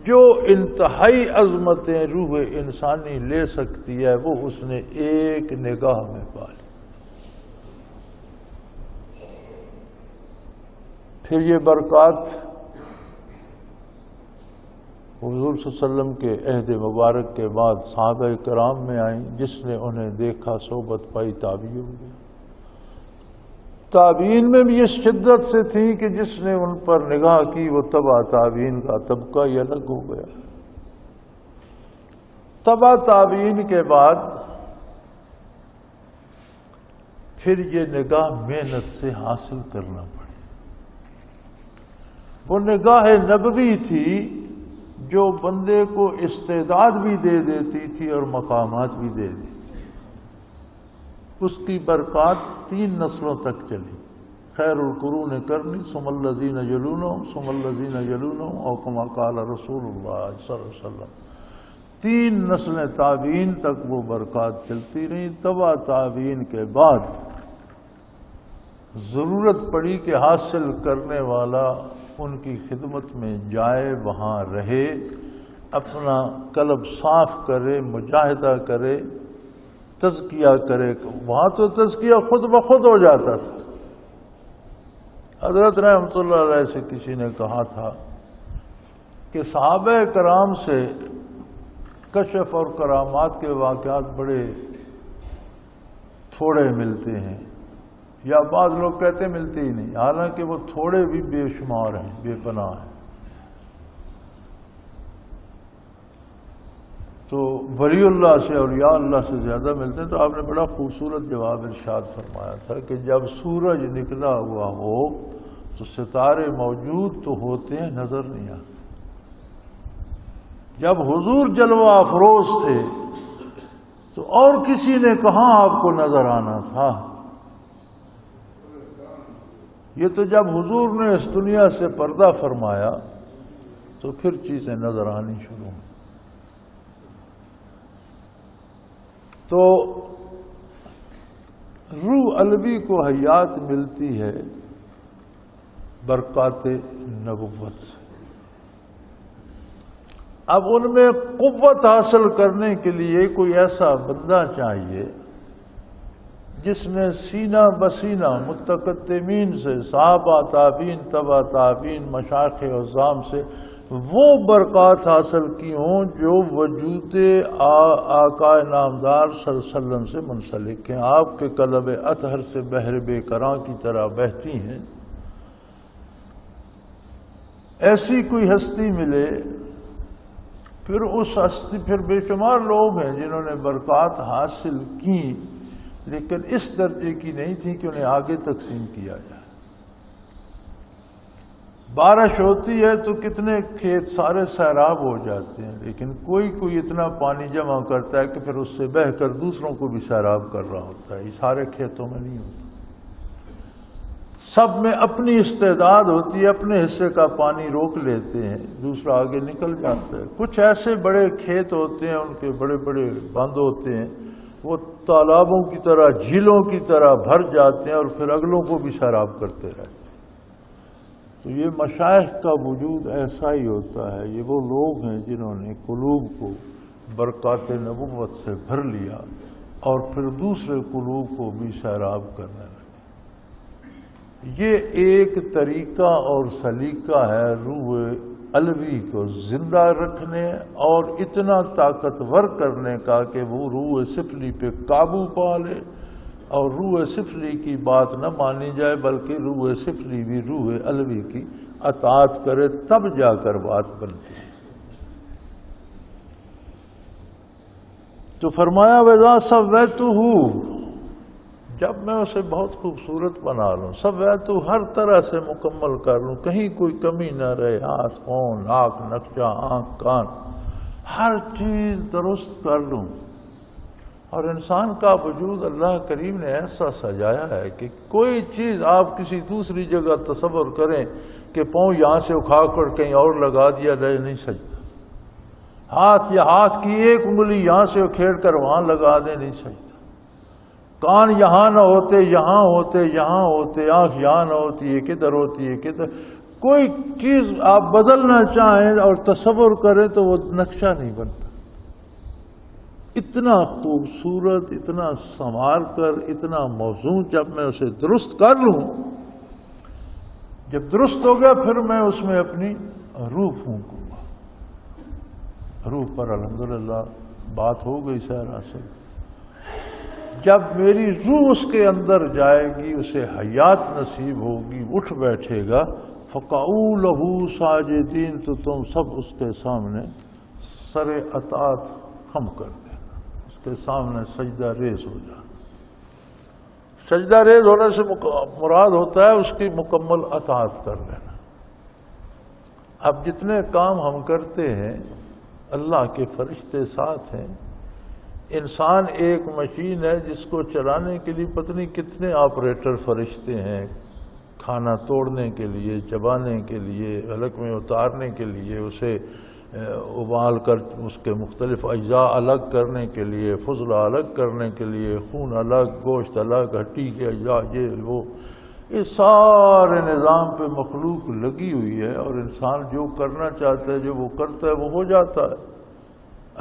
جو انتہائی عظمتیں روح انسانی لے سکتی ہے وہ اس نے ایک نگاہ میں پا لی. پھر یہ برکات حضور صلی اللہ علیہ وسلم کے عہد مبارک کے بعد صحابہ کرام میں آئیں. جس نے انہیں دیکھا صحبت پائی تابعی ہو گیا. تابعین میں بھی یہ شدت سے تھی کہ جس نے ان پر نگاہ کی وہ تبع تابعین کا طبقہ ہی الگ ہو گیا. تبع تابعین کے بعد پھر یہ نگاہ محنت سے حاصل کرنا پڑی. وہ نگاہ نبوی تھی جو بندے کو استعداد بھی دے دیتی تھی اور مقامات بھی دے دیتی. اس کی برکات 3 نسلوں تک چلی. خیر القرون کرنی ثم الذین یلونہم ثم الذین یلونہم او کما قال رسول اللہ صلی اللہ علیہ وسلم. 3 نسلیں تابعین تک وہ برکات چلتی رہی. تبع تابعین کے بعد ضرورت پڑی کہ حاصل کرنے والا ان کی خدمت میں جائے، وہاں رہے، اپنا قلب صاف کرے، مجاہدہ کرے، تزکیہ کرے. وہاں تو تزکیہ خود بخود ہو جاتا تھا. حضرت رحمۃ اللہ علیہ سے کسی نے کہا تھا کہ صحابہ کرام سے کشف اور کرامات کے واقعات بڑے تھوڑے ملتے ہیں، یا بعض لوگ کہتے ملتے ہی نہیں، حالانکہ وہ تھوڑے بھی بے شمار ہیں، بے پناہ ہیں. تو ولی اللہ سے، اولیاء اللہ سے زیادہ ملتے ہیں. تو آپ نے بڑا خوبصورت جواب ارشاد فرمایا تھا کہ جب سورج نکلا ہوا ہو تو ستارے موجود تو ہوتے ہیں، نظر نہیں آتے. جب حضور جلوہ افروز تھے تو اور کسی نے کہاں آپ کو نظر آنا تھا. یہ تو جب حضور نے اس دنیا سے پردہ فرمایا تو پھر چیزیں نظر آنی شروع ہوئی. تو روح الوی کو حیات ملتی ہے برکات نبوت سے. اب ان میں قوت حاصل کرنے کے لیے کوئی ایسا بندہ چاہیے جس نے سینہ بسینہ متقدمین سے، صحابہ تابعین تبع تابعین مشائخ عظام سے وہ برکات حاصل کی ہوں جو وجود آقا نامدار صلی اللہ علیہ وسلم سے منسلک ہیں، آپ کے قلب اطہر سے بحر بے کراں کی طرح بہتی ہیں۔ ایسی کوئی ہستی ملے، پھر اس ہستی، پھر بے شمار لوگ ہیں جنہوں نے برکات حاصل کی، لیکن اس درجے کی نہیں تھی کہ انہیں آگے تقسیم کیا جائے۔ بارش ہوتی ہے تو کتنے کھیت سارے سیراب ہو جاتے ہیں، لیکن کوئی اتنا پانی جمع کرتا ہے کہ پھر اس سے بہہ کر دوسروں کو بھی سیراب کر رہا ہوتا ہے۔ یہ سارے کھیتوں میں نہیں ہوتا، سب میں اپنی استعداد ہوتی ہے، اپنے حصے کا پانی روک لیتے ہیں، دوسرا آگے نکل جاتا ہے۔ کچھ ایسے بڑے کھیت ہوتے ہیں، ان کے بڑے بڑے بند ہوتے ہیں، وہ تالابوں کی طرح، جھیلوں کی طرح بھر جاتے ہیں اور پھر اگلوں کو بھی سیراب کرتے رہتے ہیں۔ تو یہ مشائخ کا وجود ایسا ہی ہوتا ہے، یہ وہ لوگ ہیں جنہوں نے قلوب کو برکات نبوت سے بھر لیا اور پھر دوسرے قلوب کو بھی سیراب کرنے لگے۔ یہ ایک طریقہ اور سلیقہ ہے روح علوی کو زندہ رکھنے اور اتنا طاقتور کرنے کا کہ وہ روح سفلی پہ قابو پا لے اور روح سفلی کی بات نہ مانی جائے، بلکہ روح سفلی بھی روح علوی کی اطاعت کرے، تب جا کر بات بنتی ہے۔ تو فرمایا وَإِذَا سَوَّيْتُهُ، جب میں اسے بہت خوبصورت بنا لوں، سویتو ہر طرح سے مکمل کر لوں، کہیں کوئی کمی نہ رہے، ہاتھ پاؤں ناک نقشہ آنکھ کان ہر چیز درست کر لوں۔ اور انسان کا وجود اللہ کریم نے ایسا سجایا ہے کہ کوئی چیز آپ کسی دوسری جگہ تصور کریں کہ پاؤں یہاں سے اکھاڑ کر کہیں اور لگا دیا جائے، نہیں سجتا۔ ہاتھ یا ہاتھ کی ایک انگلی یہاں سے اکھیڑ کر وہاں لگا دیں، نہیں سجتا۔ کان یہاں نہ ہوتے یہاں ہوتے، یہاں ہوتے، آنکھ یہاں نہ ہوتی ہے کدھر ہوتی ہے کدھر، کوئی چیز آپ بدلنا چاہیں اور تصور کریں تو وہ نقشہ نہیں بنتا۔ اتنا خوبصورت، اتنا سنوار کر، اتنا موزوں جب میں اسے درست کر لوں، جب درست ہو گیا پھر میں اس میں اپنی روح پھونکوں گا۔ روح پر الحمدللہ بات ہو گئی سہرا سے۔ جب میری روح اس کے اندر جائے گی، اسے حیات نصیب ہوگی، اٹھ بیٹھے گا، فَقَعُوا لَهُ سَاجِدِينَ، تو تم سب اس کے سامنے سر اطاعت خم کر دینا، اس کے سامنے سجدہ ریز ہو جانا۔ سجدہ ریز ہونے سے مراد ہوتا ہے اس کی مکمل اطاعت کر لینا۔ اب جتنے کام ہم کرتے ہیں اللہ کے فرشتے ساتھ ہیں۔ انسان ایک مشین ہے جس کو چلانے کے لیے پتہ نہیں کتنے آپریٹر فرشتے ہیں، کھانا توڑنے کے لیے، چبانے کے لیے، حلق میں اتارنے کے لیے، اسے ابال کر اس کے مختلف اجزاء الگ کرنے کے لیے، فضلہ الگ کرنے کے لیے، خون الگ، گوشت الگ، ہڈی کے اجزاء، یہ وہ، یہ سارے نظام پہ مخلوق لگی ہوئی ہے، اور انسان جو کرنا چاہتا ہے، جو وہ کرتا ہے، وہ ہو جاتا ہے۔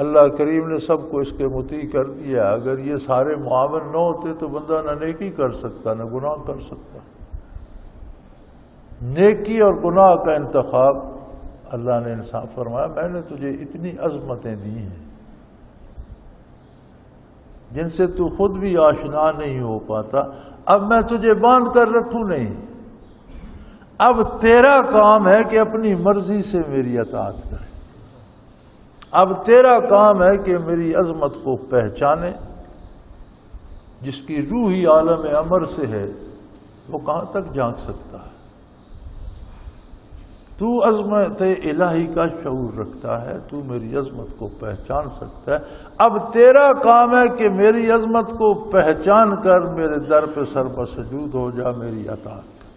اللہ کریم نے سب کو اس کے مطیع کر دیا۔ اگر یہ سارے معاون نہ ہوتے تو بندہ نہ نیکی کر سکتا نہ گناہ کر سکتا۔ نیکی اور گناہ کا انتخاب اللہ نے انصاف فرمایا، میں نے تجھے اتنی عظمتیں دی ہیں جن سے تو خود بھی آشنا نہیں ہو پاتا، اب میں تجھے باندھ کر رکھوں نہیں، اب تیرا کام ہے کہ اپنی مرضی سے میری اطاعت کرے، اب تیرا کام ہے کہ میری عظمت کو پہچانے۔ جس کی روح ہی عالم امر سے ہے وہ کہاں تک جھانک سکتا ہے؟ تو عظمت الہی کا شعور رکھتا ہے، تو میری عظمت کو پہچان سکتا ہے، اب تیرا کام ہے کہ میری عظمت کو پہچان کر میرے در پہ سر بسجود ہو جا، میری اطاعت کر۔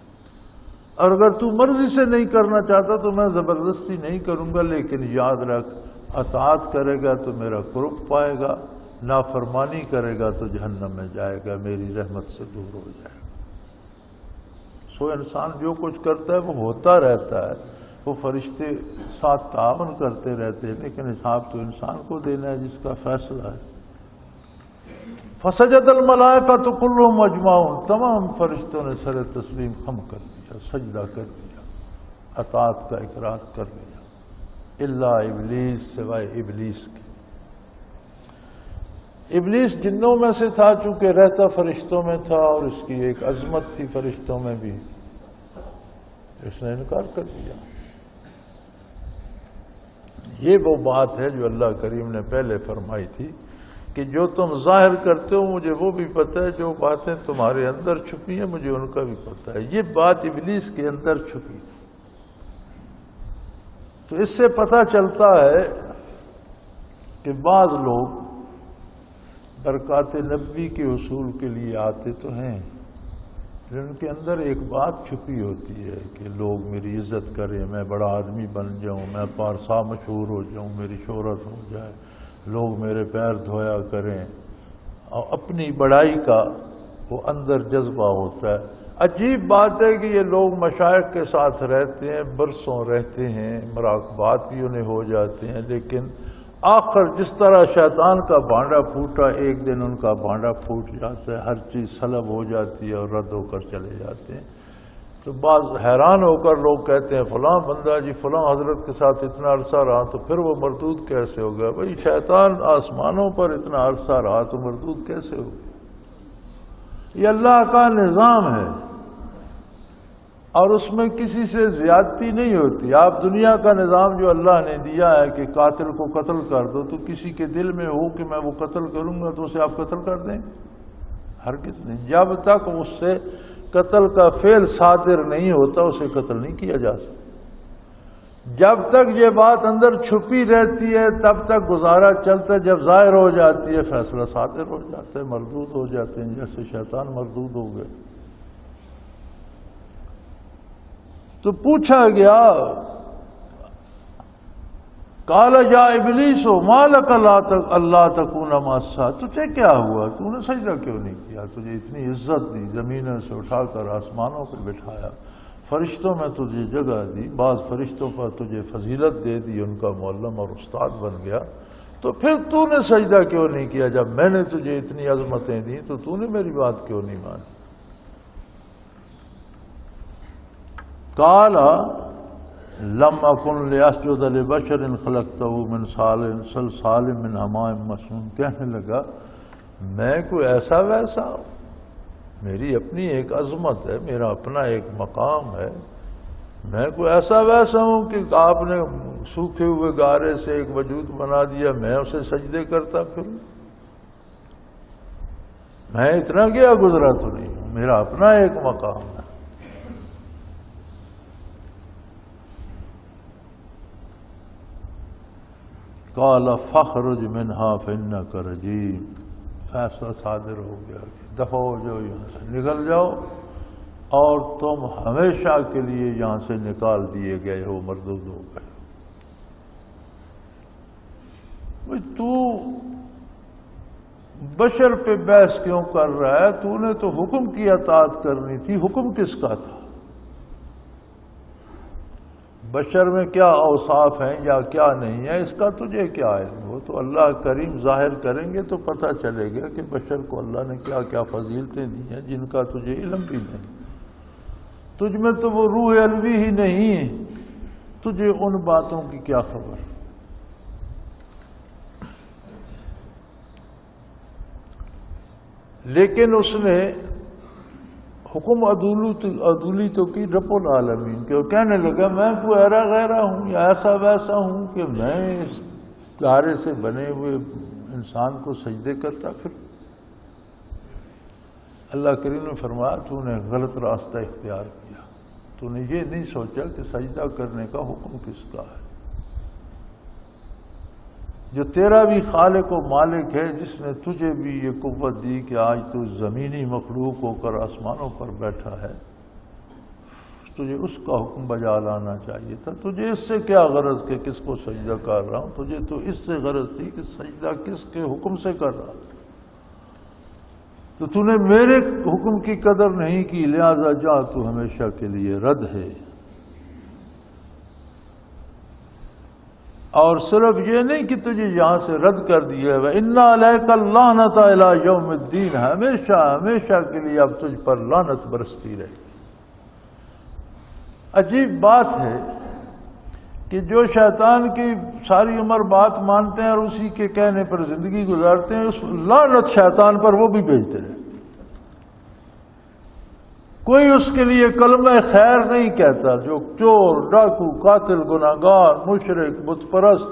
اور اگر تو مرضی سے نہیں کرنا چاہتا تو میں زبردستی نہیں کروں گا، لیکن یاد رکھ اطاعت کرے گا تو میرا قرب پائے گا، نافرمانی کرے گا تو جہنم میں جائے گا، میری رحمت سے دور ہو جائے گا۔ سو انسان جو کچھ کرتا ہے وہ ہوتا رہتا ہے، وہ فرشتے ساتھ تعاون کرتے رہتے ہیں، لیکن حساب تو انسان کو دینا ہے جس کا فیصلہ ہے۔ فسجد الملائکۃ کلہم اجمعون، تمام فرشتوں نے سر تسلیم خم کر دیا، سجدہ کر دیا، اطاعت کا اقرار کر لیا، الا ابلیس، سوائے ابلیس کے۔ ابلیس جنوں میں سے تھا، چونکہ رہتا فرشتوں میں تھا اور اس کی ایک عظمت تھی فرشتوں میں بھی، اس نے انکار کر دیا۔ یہ وہ بات ہے جو اللہ کریم نے پہلے فرمائی تھی کہ جو تم ظاہر کرتے ہو مجھے وہ بھی پتہ ہے، جو باتیں تمہارے اندر چھپی ہیں مجھے ان کا بھی پتہ ہے۔ یہ بات ابلیس کے اندر چھپی تھی۔ تو اس سے پتہ چلتا ہے کہ بعض لوگ برکات نبوی کے حصول کے لیے آتے تو ہیں، لیکن ان کے اندر ایک بات چھپی ہوتی ہے کہ لوگ میری عزت کریں، میں بڑا آدمی بن جاؤں، میں پارسا مشہور ہو جاؤں، میری شہرت ہو جائے، لوگ میرے پیر دھویا کریں، اور اپنی بڑائی کا وہ اندر جذبہ ہوتا ہے۔ عجیب بات ہے کہ یہ لوگ مشائخ کے ساتھ رہتے ہیں، برسوں رہتے ہیں، مراقبات بھی انہیں ہو جاتے ہیں، لیکن آخر جس طرح شیطان کا بھانڈا پھوٹا، ایک دن ان کا بھانڈا پھوٹ جاتا ہے، ہر چیز سلب ہو جاتی ہے اور رد ہو کر چلے جاتے ہیں۔ تو بعض حیران ہو کر لوگ کہتے ہیں فلاں بندہ جی فلاں حضرت کے ساتھ اتنا عرصہ رہا تو پھر وہ مردود کیسے ہو گیا؟ بھائی شیطان آسمانوں پر اتنا عرصہ رہا تو مردود کیسے ہو گیا؟ یہ اللہ کا نظام ہے اور اس میں کسی سے زیادتی نہیں ہوتی۔ آپ دنیا کا نظام جو اللہ نے دیا ہے کہ قاتل کو قتل کر دو، تو کسی کے دل میں ہو کہ میں وہ قتل کروں گا تو اسے آپ قتل کر دیں؟ ہرگز نہیں۔ جب تک اس سے قتل کا فعل صادر نہیں ہوتا اسے قتل نہیں کیا جا سکتا۔ جب تک یہ بات اندر چھپی رہتی ہے تب تک گزارا چلتا ہے، جب ظاہر ہو جاتی ہے فیصلہ صادر ہو جاتا ہے، مردود ہو جاتے ہیں، جیسے شیطان مردود ہو گئے۔ تو پوچھا گیا قال یا ابلیس ما لک اللہ تکون مع الساجدین، تجھے کیا ہوا؟ تو نے سجدہ کیوں نہیں کیا؟ تجھے اتنی عزت دی، زمینوں سے اٹھا کر آسمانوں پہ بٹھایا، فرشتوں میں تجھے جگہ دی، بعض فرشتوں پر تجھے فضیلت دے دی، ان کا معلم اور استاد بن گیا، تو پھر تو نے سجدہ کیوں نہیں کیا؟ جب میں نے تجھے اتنی عظمتیں دی تو نے میری بات کیوں نہیں مانی؟ قال لم اکن لاسجد لبشر خلقتہ من صلصال من حماء مسنون، کہنے لگا میں کوئی ایسا ویسا ہوں، میری اپنی ایک عظمت ہے، میرا اپنا ایک مقام ہے، میں کوئی ایسا ویسا ہوں کہ آپ نے سوکھے ہوئے گارے سے ایک وجود بنا دیا، میں اسے سجدے کرتا پھروں؟ میں اتنا کیا گزرا تو نہیں ہوں، میرا اپنا ایک مقام ہے۔ قال فاخرج منها فإنك رجيم، فیصلہ صادر ہو گیا کہ دفع ہو جاؤ، یہاں سے نکل جاؤ اور تم ہمیشہ کے لیے یہاں سے نکال دیے گئے ہو، مردود ہو گئے۔ تو بشر پہ بحث کیوں کر رہا ہے؟ تو نے تو حکم کی اطاعت کرنی تھی، حکم کس کا تھا؟ بشر میں کیا اوصاف ہیں یا کیا نہیں ہے اس کا تجھے کیا علم؟ وہ تو اللہ کریم ظاہر کریں گے تو پتہ چلے گا کہ بشر کو اللہ نے کیا کیا فضیلتیں دی ہیں جن کا تجھے علم بھی نہیں۔ تجھ میں تو وہ روح علوی ہی نہیں ہے، تجھے ان باتوں کی کیا خبر؟ لیکن اس نے حکم عدولی تو کی رب العالمین کے، اور کہنے لگا میں کوئی ایرا غیرہ ہوں یا ایسا ویسا ہوں کہ میں اس گارے سے بنے ہوئے انسان کو سجدے کرتا پھر؟ اللہ کریم نے فرمایا تو نے غلط راستہ اختیار کیا، تو نے یہ نہیں سوچا کہ سجدہ کرنے کا حکم کس کا ہے، جو تیرا بھی خالق و مالک ہے، جس نے تجھے بھی یہ قوت دی کہ آج تو زمینی مخلوق ہو کر آسمانوں پر بیٹھا ہے، تجھے اس کا حکم بجا لانا چاہیے تھا۔ تجھے اس سے کیا غرض کہ کس کو سجدہ کر رہا ہوں؟ تجھے تو اس سے غرض تھی کہ سجدہ کس کے حکم سے کر رہا تھا، تو نے میرے حکم کی قدر نہیں کی، لہذا جا تو ہمیشہ کے لیے رد ہے۔ اور صرف یہ نہیں کہ تجھے یہاں سے رد کر دیا ہے، اِنَّا عَلَيْكَ اللَّعْنَةَ إِلَىٰ يَوْمِ الدِّينِ، ہمیشہ ہمیشہ کے لیے اب تجھ پر لعنت برستی رہے گی۔ عجیب بات ہے کہ جو شیطان کی ساری عمر بات مانتے ہیں اور اسی کے کہنے پر زندگی گزارتے ہیں، اس لعنت شیطان پر وہ بھی بھیجتے رہتے ہیں۔ کوئی اس کے لیے کلمہ خیر نہیں کہتا، جو چور، ڈاکو، قاتل، گناہگار، مشرک، بت پرست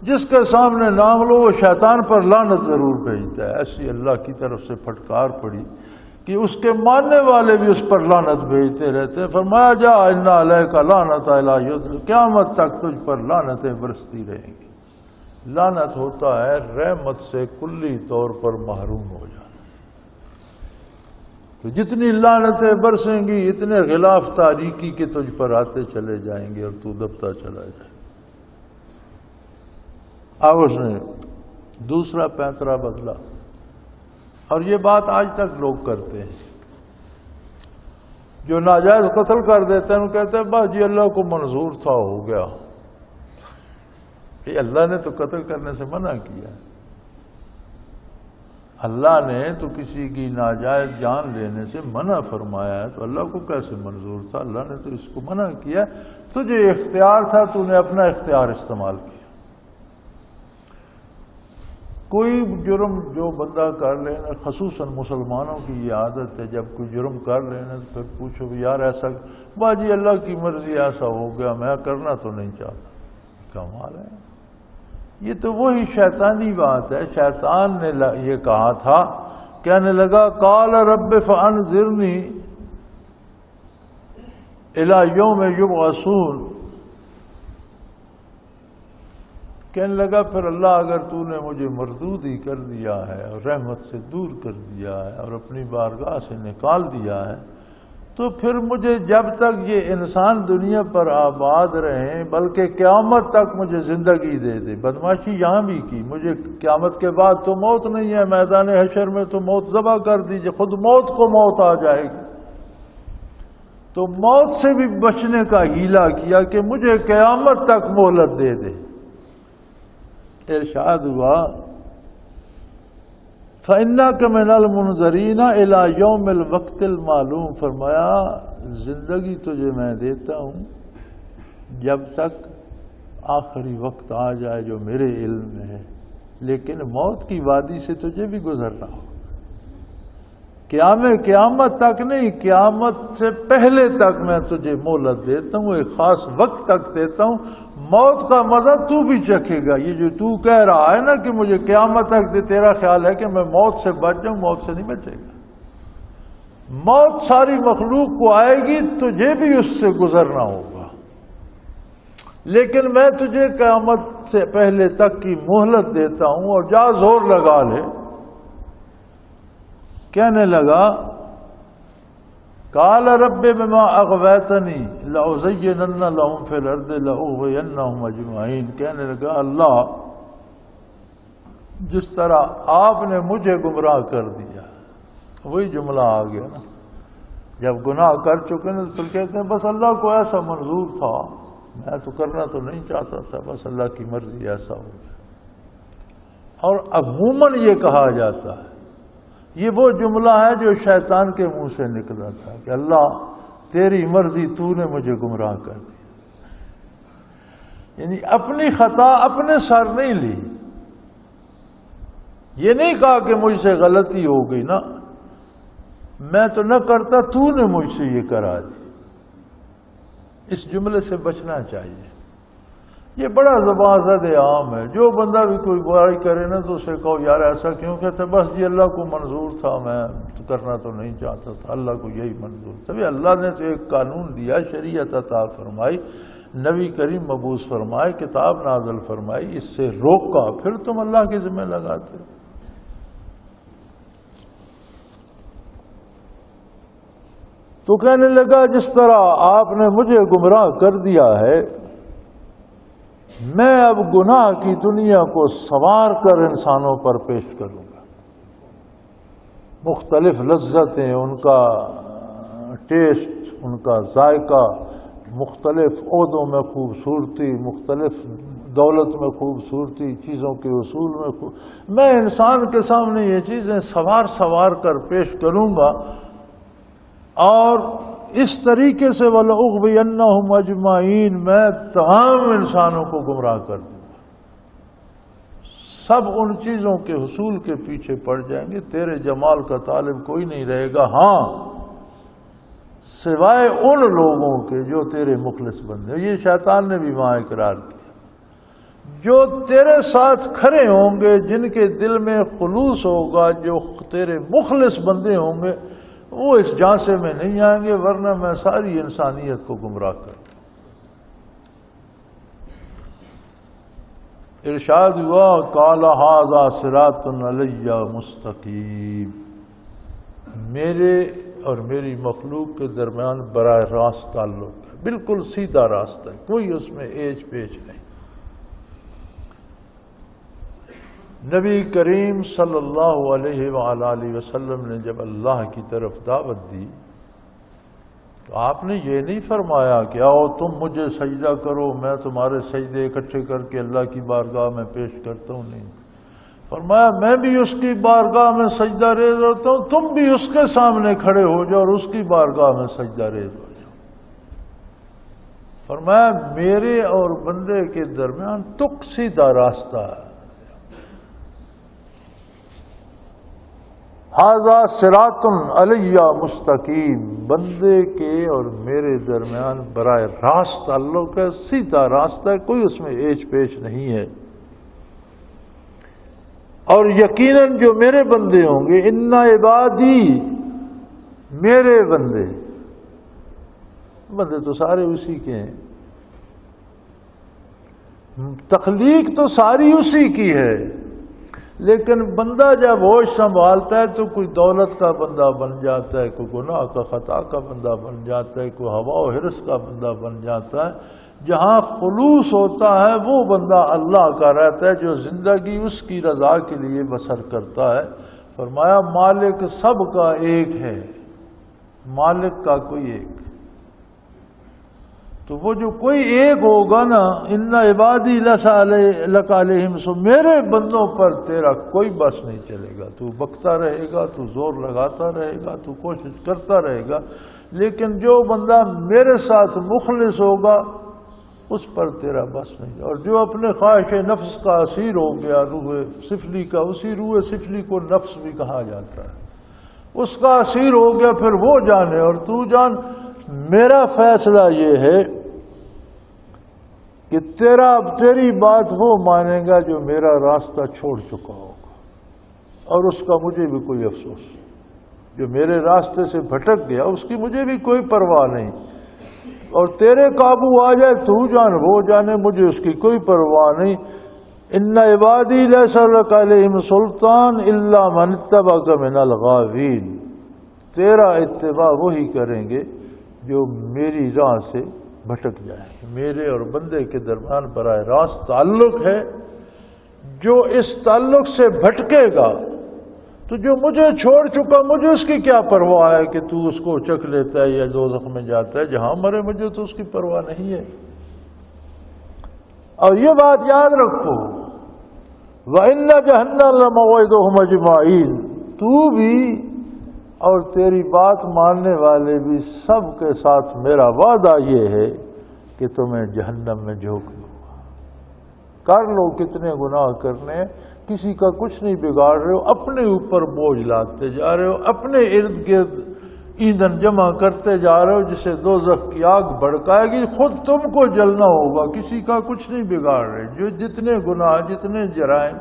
جس کے سامنے نام لو وہ شیطان پر لعنت ضرور بھیجتا ہے۔ ایسی اللہ کی طرف سے پھٹکار پڑی کہ اس کے ماننے والے بھی اس پر لعنت بھیجتے رہتے ہیں۔ فرمایا جا اِنَّا عَلَيْكَ اللَّعْنَةَ إِلَىٰ يَوْمِ الدِّينِ، قیامت تک تجھ پر لعنتیں برستی رہیں گی۔ لعنت ہوتا ہے رحمت سے کلی طور پر محروم ہو جانا۔ تو جتنی لعنتیں برسیں گی اتنے غلاف تاریکی کے تجھ پر آتے چلے جائیں گے اور تو دبتا چلا جائے گا۔ اب اس نے دوسرا پیترا بدلا، اور یہ بات آج تک لوگ کرتے ہیں۔ جو ناجائز قتل کر دیتے ہیں وہ کہتے ہیں بس جی اللہ کو منظور تھا، ہو گیا۔ یہ اللہ نے تو قتل کرنے سے منع کیا ہے۔ اللہ نے تو کسی کی ناجائز جان لینے سے منع فرمایا ہے، تو اللہ کو کیسے منظور تھا؟ اللہ نے تو اس کو منع کیا، تجھے اختیار تھا، تو نے اپنا اختیار استعمال کیا۔ کوئی جرم جو بندہ کر لینا، خصوصاً مسلمانوں کی یہ عادت ہے، جب کوئی جرم کر لینا تو پھر پوچھو یار ایسا باجی اللہ کی مرضی ایسا ہو گیا، میں کرنا تو نہیں چاہتا۔ کمال ہے، یہ تو وہی شیطانی بات ہے۔ شیطان نے یہ کہا تھا، کہنے لگا قال رب فانظرنی الی یوم یبعثون، کہنے لگا پھر اللہ اگر تو نے مجھے مردود ہی کر دیا ہے اور رحمت سے دور کر دیا ہے اور اپنی بارگاہ سے نکال دیا ہے، تو پھر مجھے جب تک یہ انسان دنیا پر آباد رہیں بلکہ قیامت تک مجھے زندگی دے دے۔ بدماشی یہاں بھی کی، مجھے قیامت کے بعد تو موت نہیں ہے، میدان حشر میں تو موت ذبح کر دیجئے، خود موت کو موت آ جائے گی۔ تو موت سے بھی بچنے کا ہیلہ کیا کہ مجھے قیامت تک مہلت دے دے۔ ارشاد ہوا فَإِنَّكَ مِنَ الْمُنظَرِينَ إِلَىٰ يَوْمِ الْوَقْتِ الْمَعْلُومِ، فرمایا زندگی تجھے میں دیتا ہوں جب تک آخری وقت آ جائے جو میرے علم میں ہے، لیکن موت کی وادی سے تجھے بھی گزرنا ہو۔ قیامت تک نہیں، قیامت سے پہلے تک میں تجھے مہلت دیتا ہوں، ایک خاص وقت تک دیتا ہوں۔ موت کا مزہ تو بھی چکھے گا۔ یہ جو تو کہہ رہا ہے نا کہ مجھے قیامت تک دے، تیرا خیال ہے کہ میں موت سے بچ جاؤں، موت سے نہیں بچے گا۔ موت ساری مخلوق کو آئے گی، تجھے بھی اس سے گزرنا ہوگا، لیکن میں تجھے قیامت سے پہلے تک کی مہلت دیتا ہوں، اور جا زور لگا لے۔ کہنے لگا قال رب بما اغویتنی لأزینن لهم فی الارض لأغوینہم اجمعین، کہنے لگا اللہ جس طرح آپ نے مجھے گمراہ کر دیا، وہی جملہ آ گیا نا، جب گناہ کر چکے نا تو کہتے ہیں بس اللہ کو ایسا منظور تھا، میں تو کرنا تو نہیں چاہتا تھا، بس اللہ کی مرضی ایسا ہو گیا۔ اور عموماً یہ کہا جاتا ہے، یہ وہ جملہ ہے جو شیطان کے منہ سے نکلا تھا کہ اللہ تیری مرضی، تو نے مجھے گمراہ کر دیا۔ یعنی اپنی خطا اپنے سر نہیں لی، یہ نہیں کہا کہ مجھ سے غلطی ہو گئی، نا میں تو نہ کرتا، تو نے مجھ سے یہ کرا دی۔ اس جملے سے بچنا چاہیے، یہ بڑا زبان زد عام ہے۔ جو بندہ بھی کوئی برائی کرے نا تو اسے کہو یار ایسا کیوں کہتے، بس جی اللہ کو منظور تھا، میں تو کرنا تو نہیں چاہتا تھا، اللہ کو یہی منظور تھا۔ اللہ نے تو ایک قانون دیا، شریعت عطا فرمائی، نبی کریم مبعوث فرمائے، کتاب نازل فرمائی، اس سے روکا، پھر تم اللہ کے ذمہ لگاتے ہو۔ تو کہنے لگا جس طرح آپ نے مجھے گمراہ کر دیا ہے، میں اب گناہ کی دنیا کو سنوار کر انسانوں پر پیش کروں گا۔ مختلف لذتیں، ان کا ٹیسٹ، ان کا ذائقہ مختلف عہدوں میں خوبصورتی، مختلف دولت میں خوبصورتی، چیزوں کے اصول میں میں انسان کے سامنے یہ چیزیں سوار سوار کر پیش کروں گا، اور اس طریقے سے وَلَأُغْوِيَنَّهُمْ أَجْمَعِينَ میں تمام انسانوں کو گمراہ کر دوں گا۔ سب ان چیزوں کے حصول کے پیچھے پڑ جائیں گے، تیرے جمال کا طالب کوئی نہیں رہے گا، ہاں سوائے ان لوگوں کے جو تیرے مخلص بندے۔ یہ شیطان نے بھی وہاں اقرار کیا، جو تیرے ساتھ کھڑے ہوں گے، جن کے دل میں خلوص ہوگا، جو تیرے مخلص بندے ہوں گے، وہ اس جانسے میں نہیں آئیں گے، ورنہ میں ساری انسانیت کو گمراہ کر دوں۔ ارشاد ہوا قال ھذا صراط علیہ مستقیم، میرے اور میری مخلوق کے درمیان براہ راست تعلق ہے، بالکل سیدھا راستہ ہے، کوئی اس میں ایچ پیچ نہیں۔ نبی کریم صلی اللہ علیہ وآلہ وسلم نے جب اللہ کی طرف دعوت دی تو آپ نے یہ نہیں فرمایا کہ آؤ تم مجھے سجدہ کرو، میں تمہارے سجدے اکٹھے کر کے اللہ کی بارگاہ میں پیش کرتا ہوں، نہیں، فرمایا میں بھی اس کی بارگاہ میں سجدہ ریز ہوتا ہوں، تم بھی اس کے سامنے کھڑے ہو جاؤ اور اس کی بارگاہ میں سجدہ ریز ہو جاؤ۔ فرمایا میرے اور بندے کے درمیان تک سیدھا راستہ ہے، ھذا صراط علیہ مستقیم، بندے کے اور میرے درمیان براہ راست تعلق ہے، سیدھا راستہ ہے، کوئی اس میں ایچ پیچ نہیں ہے۔ اور یقیناً جو میرے بندے ہوں گے، ان عبادی، میرے بندے تو سارے اسی کے ہیں، تخلیق تو ساری اسی کی ہے، لیکن بندہ جب ہوش سنبھالتا ہے تو کوئی دولت کا بندہ بن جاتا ہے، کوئی گناہ کا خطا کا بندہ بن جاتا ہے، کوئی ہوا و حرص کا بندہ بن جاتا ہے۔ جہاں خلوص ہوتا ہے وہ بندہ اللہ کا رہتا ہے، جو زندگی اس کی رضا کے لیے بسر کرتا ہے۔ فرمایا مالک سب کا ایک ہے، مالک کا کوئی ایک، تو وہ جو کوئی ایک ہوگا نا، ان عبادی لک علیہم، سو میرے بندوں پر تیرا کوئی بس نہیں چلے گا، تو بکتا رہے گا، تو زور لگاتا رہے گا، تو کوشش کرتا رہے گا، لیکن جو بندہ میرے ساتھ مخلص ہوگا اس پر تیرا بس نہیں۔ اور جو اپنے خواہش نفس کا اسیر ہو گیا، روح سفلی کا، اسی روح سفلی کو نفس بھی کہا جاتا ہے، اس کا اسیر ہو گیا، پھر وہ جانے اور تو جان۔ میرا فیصلہ یہ ہے کہ تیری بات وہ مانے گا جو میرا راستہ چھوڑ چکا ہوگا، اور اس کا مجھے بھی کوئی افسوس، جو میرے راستے سے بھٹک گیا اس کی مجھے بھی کوئی پرواہ نہیں، اور تیرے قابو آ جائے تو جان وہ جانے، مجھے اس کی کوئی پرواہ نہیں۔ ان عبادی لیس لک علیہم سلطان الا من اتبعک من الغاوین، تیرا اتباع وہی کریں گے جو میری راہ سے بھٹک جائیں گے۔ میرے اور بندے کے درمیان براہ راست تعلق ہے، جو اس تعلق سے بھٹکے گا تو جو مجھے چھوڑ چکا، مجھے اس کی کیا پرواہ ہے کہ تو اس کو چکھ لیتا ہے یا دوزخ میں جاتا ہے، جہاں مرے مجھے تو اس کی پرواہ نہیں ہے۔ اور یہ بات یاد رکھو، وَإِنَّ جَهَنَّمَ لَمَوْعِدُهُمْ أَجْمَعِينَ، تو بھی اور تیری بات ماننے والے بھی سب کے ساتھ میرا وعدہ یہ ہے کہ تمہیں جہنم میں جھونک دوں گا۔ کر لو کتنے گناہ کرنے، کسی کا کچھ نہیں بگاڑ رہے ہو، اپنے اوپر بوجھ لاتے جا رہے ہو، اپنے ارد گرد ایندھن جمع کرتے جا رہے ہو، جسے دوزخ کی آگ بھڑکائے گی، خود تم کو جلنا ہوگا، کسی کا کچھ نہیں بگاڑ رہے۔ جو جتنے گناہ، جتنے جرائم،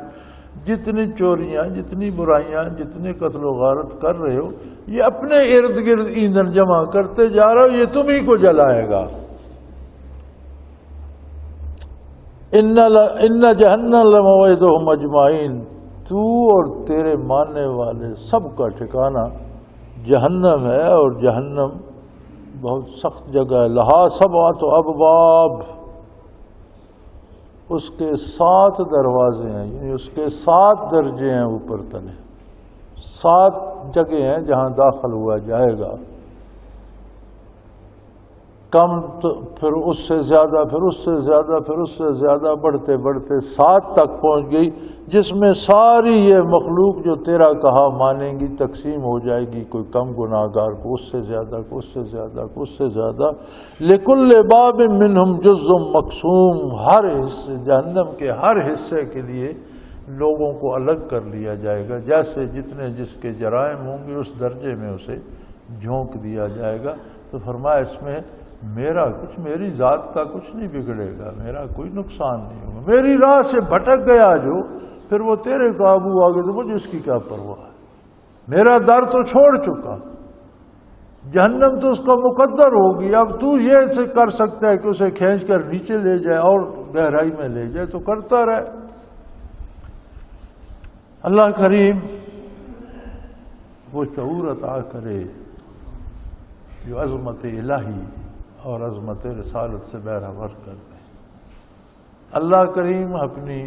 جتنی چوریاں، جتنی برائیاں، جتنے قتل و غارت کر رہے ہو، یہ اپنے ارد گرد ایندھن جمع کرتے جا رہے ہو، یہ تم ہی کو جلائے گا۔ ان جہنم لموعدہم اجمعین، تو اور تیرے ماننے والے سب کا ٹھکانہ جہنم ہے، اور جہنم بہت سخت جگہ ہے۔ لہا سبعۃ ابواب، اس کے 7 دروازے ہیں، یعنی اس کے 7 درجے ہیں، اوپر تلے 7 جگہ ہیں جہاں داخل ہوا جائے گا۔ کم تو پھر اس سے زیادہ، پھر اس سے زیادہ، پھر اس سے زیادہ، بڑھتے بڑھتے 7 تک پہنچ گئی، جس میں ساری یہ مخلوق جو تیرا کہا مانیں گی تقسیم ہو جائے گی، کوئی کم گناہ گار کو اس سے زیادہ، کو اس سے زیادہ، کو اس سے زیادہ۔ لِكُلِّ بَابٍ مِّنْهُمْ جُزْءٌ مَّقْسُومٌ، ہر حصے، جہنم کے ہر حصے کے لیے لوگوں کو الگ کر لیا جائے گا، جیسے جتنے جس کے جرائم ہوں گے اس درجے میں اسے جھونک دیا جائے گا۔ تو فرمایا اس میں میرا کچھ، میری ذات کا کچھ نہیں بگڑے گا، میرا کوئی نقصان نہیں ہوگا۔ میری راہ سے بھٹک گیا جو، پھر وہ تیرے قابو آ گئے تو مجھے اس کی کیا پرواہ ہے، میرا در تو چھوڑ چکا، جہنم تو اس کا مقدر ہوگی، اب تو یہ سے کر سکتا ہے کہ اسے کھینچ کر نیچے لے جائے اور گہرائی میں لے جائے تو کرتا رہے۔ اللہ کریم وہ شعور عطا کرے جو عظمت الہی اور عظمت رسالت سے بہرہ کر دے۔ اللہ کریم اپنی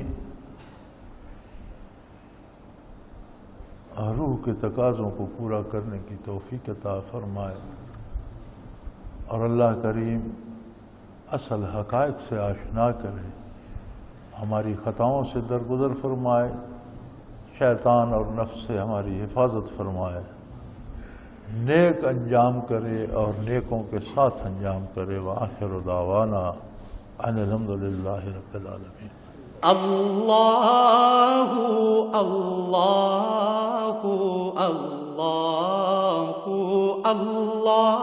روح کے تقاضوں کو پورا کرنے کی توفیق عطا فرمائے، اور اللہ کریم اصل حقائق سے آشنا کرے، ہماری خطاؤں سے درگزر فرمائے، شیطان اور نفس سے ہماری حفاظت فرمائے، نیک انجام کرے اور نیکوں کے ساتھ انجام کرے۔ وآخر دعوانا ان الحمدللہ رب العالمین۔ اللہ اللہ اللہ اللہ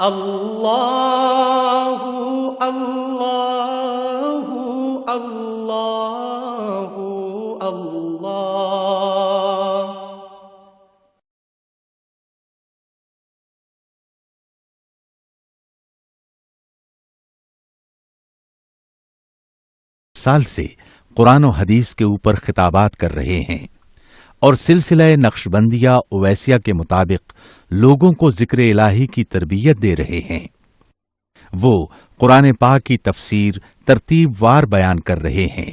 اللہ اللہ اللہ اللہ۔ سال سے قرآن و حدیث کے اوپر خطابات کر رہے ہیں اور سلسلہ نقشبندیہ اویسیہ کے مطابق لوگوں کو ذکر الہی کی تربیت دے رہے ہیں۔ وہ قرآن پاک کی تفسیر ترتیب وار بیان کر رہے ہیں۔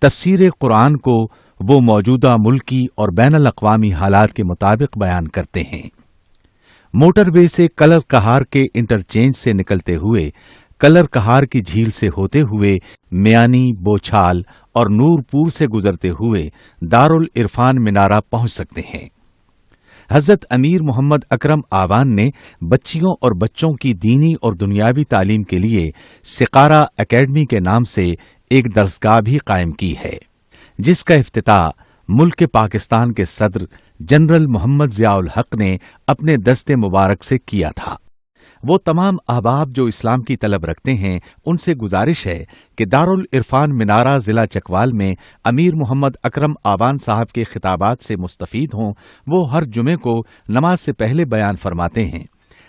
تفسیر قرآن کو وہ موجودہ ملکی اور بین الاقوامی حالات کے مطابق بیان کرتے ہیں۔ موٹر وے سے کلر کہار کے انٹرچینج سے نکلتے ہوئے، کلر کہار کی جھیل سے ہوتے ہوئے، میانی، بوچھال اور نور پور سے گزرتے ہوئے دارالعرفان منارہ پہنچ سکتے ہیں۔ حضرت امیر محمد اکرم آوان نے بچیوں اور بچوں کی دینی اور دنیاوی تعلیم کے لیے سقارہ اکیڈمی کے نام سے ایک درسگاہ بھی قائم کی ہے، جس کا افتتاح ملک پاکستان کے صدر جنرل محمد ضیاء الحق نے اپنے دست مبارک سے کیا تھا۔ وہ تمام احباب جو اسلام کی طلب رکھتے ہیں ان سے گزارش ہے کہ دارالعرفان منارہ ضلع چکوال میں امیر محمد اکرم آوان صاحب کے خطابات سے مستفید ہوں۔ وہ ہر جمعے کو نماز سے پہلے بیان فرماتے ہیں۔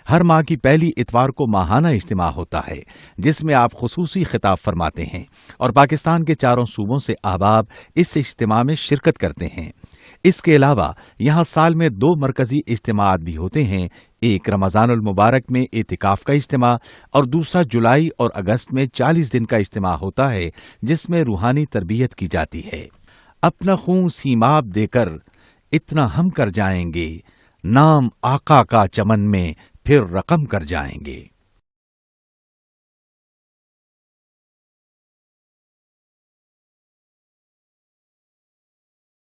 ہر ماہ کی پہلی اتوار کو ماہانہ اجتماع ہوتا ہے جس میں آپ خصوصی خطاب فرماتے ہیں اور پاکستان کے چاروں صوبوں سے احباب اس اجتماع میں شرکت کرتے ہیں۔ اس کے علاوہ یہاں سال میں 2 مرکزی اجتماعات بھی ہوتے ہیں، ایک رمضان المبارک میں اعتکاف کا اجتماع اور دوسرا جولائی اور اگست میں 40 دن کا اجتماع ہوتا ہے جس میں روحانی تربیت کی جاتی ہے۔ اپنا خون سیماب دے کر اتنا ہم کر جائیں گے، نام آقا کا چمن میں پھر رقم کر جائیں گے۔